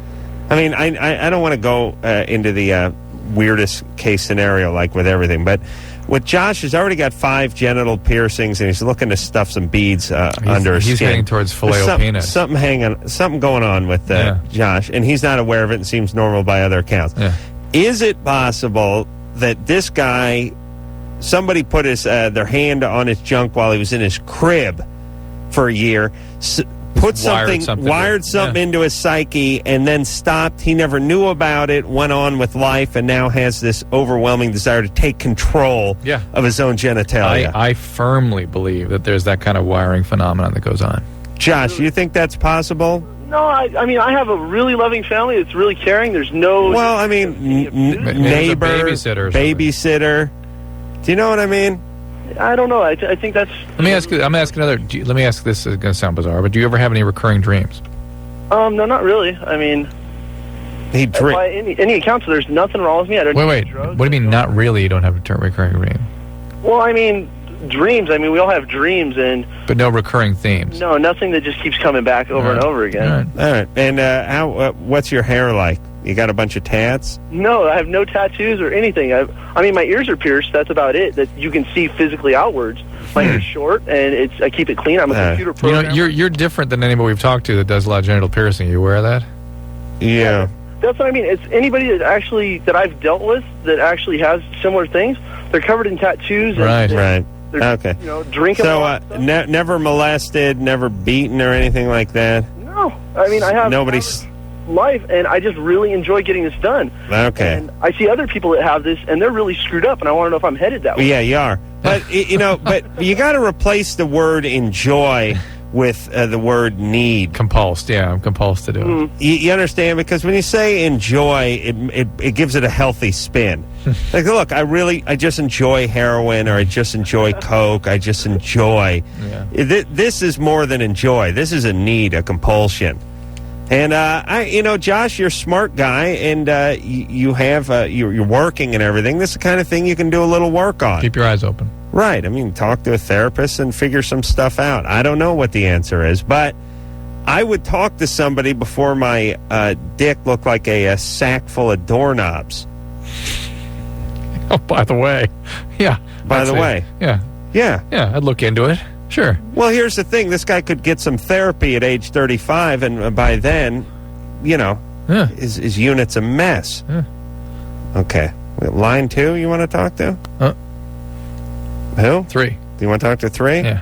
I mean, I don't want to go into the weirdest case scenario like with everything, but with Josh, he's already got 5 genital piercings, and he's looking to stuff some beads under his skin. He's heading towards filet-o-penis. Something going on with Josh, and he's not aware of it and seems normal by other accounts. Yeah. Is it possible that this guy, somebody put their hand on his junk while he was in his crib for a year, wired something into his psyche, and then stopped? He never knew about it, went on with life, and now has this overwhelming desire to take control of his own genitalia. I firmly believe that there's that kind of wiring phenomenon that goes on. Josh, you think that's possible? No, I mean, I have a really loving family that's really caring. There's no... Well, I mean, neighbor, babysitter. Do you know what I mean? I don't know. I think that's... Let me ask this. It's going to sound bizarre, but do you ever have any recurring dreams? No, not really. I mean... By any accounts, there's nothing wrong with me. I don't Wait. What do you mean, not really? You don't have a recurring dream? Well, I mean, dreams. I mean, we all have dreams, but no recurring themes. No, nothing that just keeps coming back over and over again. All right. And what's your hair like? You got a bunch of tats? No, I have no tattoos or anything. I mean, my ears are pierced. That's about it. That you can see physically outwards. My hair's short, and I keep it clean. I'm a computer programmer. You know, you're different than anybody we've talked to that does a lot of genital piercing. You aware of that? Yeah. That's what I mean. It's anybody that I've dealt with that actually has similar things. They're covered in tattoos. Right. They're, okay. Drinking. So never molested, never beaten or anything like that? No. I mean, I have life, and I just really enjoy getting this done. Okay. And I see other people that have this, and they're really screwed up, and I want to know if I'm headed that way. Yeah, you are. But but you got to replace the word enjoy with the word need. Compulsed, yeah, I'm compulsed to do it. You understand? Because when you say enjoy, it gives it a healthy spin. Like, look, I just enjoy heroin, or I just enjoy coke. I just enjoy. Yeah. This is more than enjoy. This is a need, a compulsion. And Josh, you're a smart guy, and you're working and everything. This is the kind of thing you can do a little work on. Keep your eyes open. Right. I mean, talk to a therapist and figure some stuff out. I don't know what the answer is, but I would talk to somebody before my dick looked like a sack full of doorknobs. Oh, by the way. Yeah. By the way. Yeah. Yeah. Yeah, I'd look into it. Sure. Well, here's the thing. This guy could get some therapy at age 35, and by then, his unit's a mess. Yeah. Okay. Line 2 you want to talk to? Who? 3. Do you want to talk to 3? Yeah.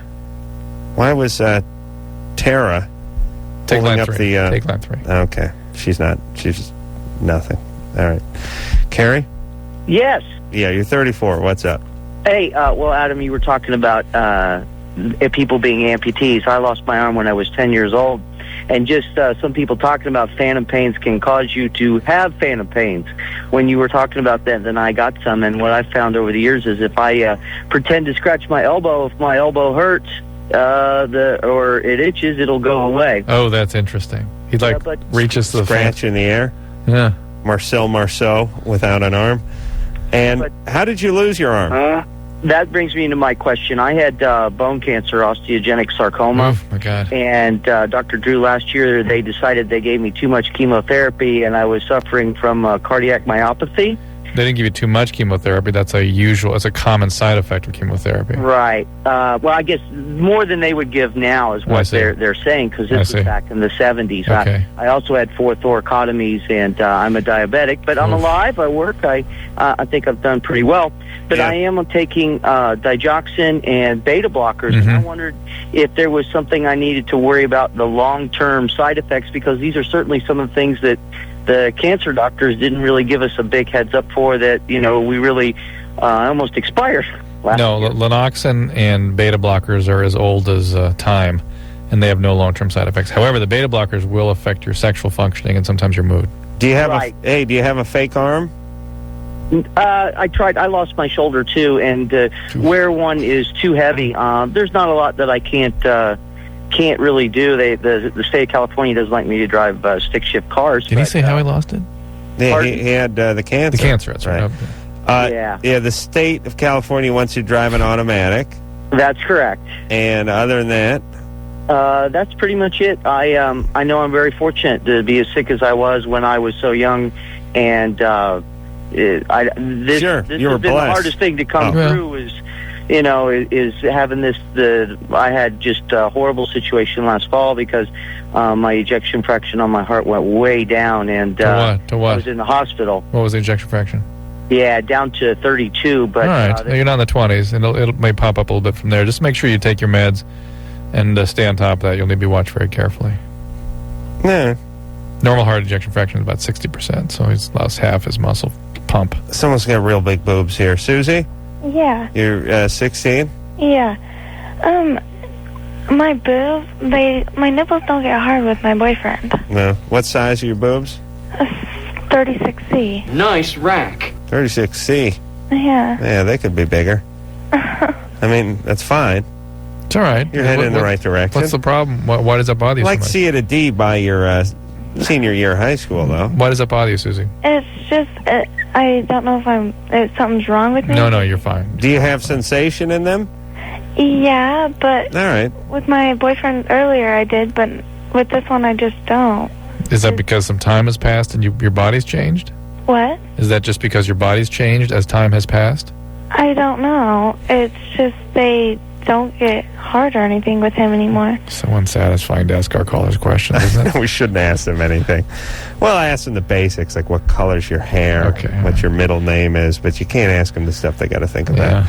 Why was Tara Take holding line up 3. the... Take line 3. Okay. She's nothing. All right. Carrie? Yes. Yeah, you're 34. What's up? Hey, well, Adam, you were talking about people being amputees. I lost my arm when I was 10 years old. And just some people talking about phantom pains can cause you to have phantom pains. When you were talking about that, then I got some. And what I've found over the years is if I pretend to scratch my elbow, if my elbow hurts or it itches, it'll go away. Oh, that's interesting. He reaches the scratch in the air. Yeah. Marceau without an arm. And how did you lose your arm? That brings me into my question. I had bone cancer, osteogenic sarcoma. Oh, my God. And Dr. Drew, last year, they decided they gave me too much chemotherapy, and I was suffering from cardiac myopathy. They didn't give you too much chemotherapy. That's a common side effect of chemotherapy. Right. Well, I guess more than they would give now is what they're saying, because this was back in the 70s. Okay. I also had 4 thoracotomies, and I'm a diabetic, but I'm alive. I work. I think I've done pretty well. But I am taking digoxin and beta blockers, and I wondered if there was something I needed to worry about the long-term side effects, because these are certainly some of the things that the cancer doctors didn't really give us a big heads up for, that, we really almost expired. Lanoxin and beta blockers are as old as time, and they have no long-term side effects. However, the beta blockers will affect your sexual functioning and sometimes your mood. Do you have a fake arm? I tried. I lost my shoulder too, and where one is too heavy, there's not a lot that I can't really do. The state of California doesn't like me to drive stick shift cars. Did he say how he lost it? Yeah, he had the cancer. The cancer, that's right. Yeah, the state of California wants you to drive an automatic. That's correct. And other than that? That's pretty much it. I know I'm very fortunate to be as sick as I was when I was so young, and this has been the hardest thing to come through is having this. I had just a horrible situation last fall because my ejection fraction on my heart went way down, and to what? I was in the hospital. What was the ejection fraction? Yeah, down to 32. But all right, you're not in the 20s, and it may pop up a little bit from there. Just make sure you take your meds and stay on top of that. You'll need to be watched very carefully. Yeah. Normal heart ejection fraction is about 60%, so he's lost half his muscle pump. Someone's got real big boobs here. Susie? Yeah. You're 16? Yeah. My boobs, my nipples don't get hard with my boyfriend. No. What size are your boobs? 36C. Nice rack. 36C. Yeah. Yeah, they could be bigger. I mean, that's fine. It's all right. You're heading in the right direction. What's the problem? Why does that bother you so much? I'd like to see it a D by your senior year of high school, though. Why does that bother you, Susie? It's just, I don't know if something's wrong with me. No, you're fine. Do you have sensation in them? Yeah, but all right. With my boyfriend earlier I did, but with this one I just don't. Is that because some time has passed and your body's changed? What? Is that just because your body's changed as time has passed? I don't know. It's just they don't get hard or anything with him anymore. So unsatisfying to ask our callers questions, isn't it? We shouldn't ask them anything. Well, I asked them the basics, like what color's your hair, what your middle name is, but you can't ask them the stuff they got to think about. Yeah.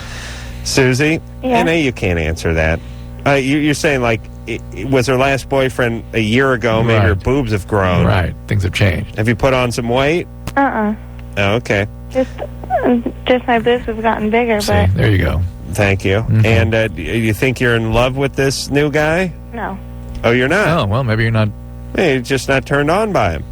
Susie, I know you can't answer that. You're saying, like, was her last boyfriend a year ago? Maybe her boobs have grown. Right. Things have changed. Have you put on some weight? Oh, okay. Just my boobs have gotten bigger, but... There you go. Thank you. Mm-hmm. And you think you're in love with this new guy? No. Oh, you're not? Oh, well, maybe you're not. Hey, you're just not turned on by him.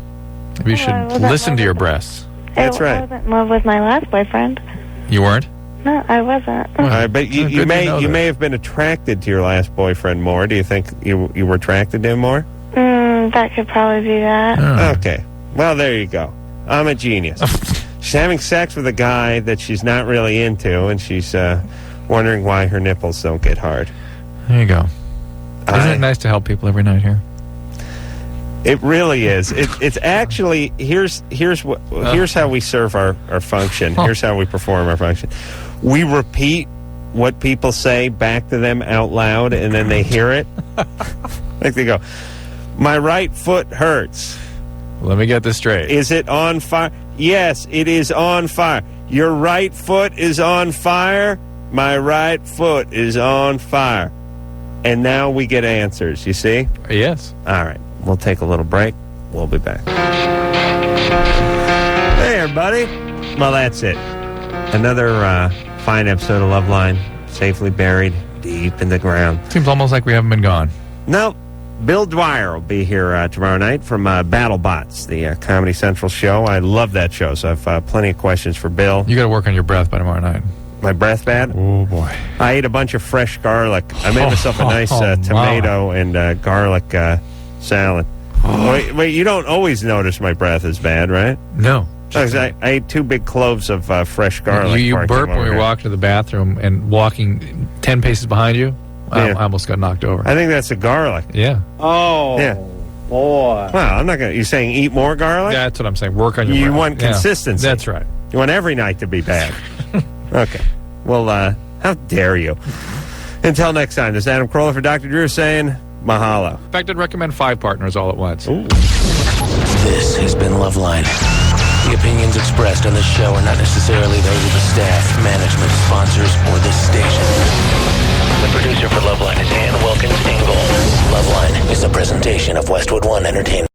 Maybe you should I wasn't listen to your breasts. That's I right. wasn't in love with my last boyfriend. You weren't? No, I wasn't. All right, but you good to know you that. may have been attracted to your last boyfriend more. Do you think you were attracted to him more? That could probably be that. Okay. Well, there you go. I'm a genius. She's having sex with a guy that she's not really into, and she's wondering why her nipples don't get hard. There you go. Isn't it nice to help people every night here? It really is. It's actually here's how we serve our function. Here's how we perform our function. We repeat what people say back to them out loud, and then they hear it. Like they go, "My right foot hurts." Let me get this straight. Is it on fire? Yes, it is on fire. Your right foot is on fire. My right foot is on fire. And now we get answers, you see? Yes. All right. We'll take a little break. We'll be back. Hey, everybody. Well, that's it. Another fine episode of Loveline, safely buried deep in the ground. Seems almost like we haven't been gone. No. Bill Dwyer will be here tomorrow night from BattleBots, the Comedy Central show. I love that show, so I've plenty of questions for Bill. You got to work on your breath by tomorrow night. My breath bad? Oh, boy. I ate a bunch of fresh garlic. I made myself a nice tomato and garlic salad. Wait, you don't always notice my breath is bad, right? No. I ate 2 big cloves of fresh garlic. You before I burp came when over we here. walk to the bathroom and walking 10 paces behind you. I almost got knocked over. I think that's the garlic. Yeah. Oh, yeah. Boy. Well, I'm not going to... You're saying eat more garlic? That's what I'm saying. Work on your You breath. want Yeah. consistency. That's right. You want every night to be bad. Okay. Well, how dare you? Until next time, this is Adam Carolla for Dr. Drew saying mahalo. In fact, I'd recommend 5 partners all at once. Ooh. This has been Loveline. The opinions expressed on this show are not necessarily those of the staff, management, sponsors, or this station. The producer for Loveline is Ann Wilkins Ingle. Loveline is a presentation of Westwood One Entertainment.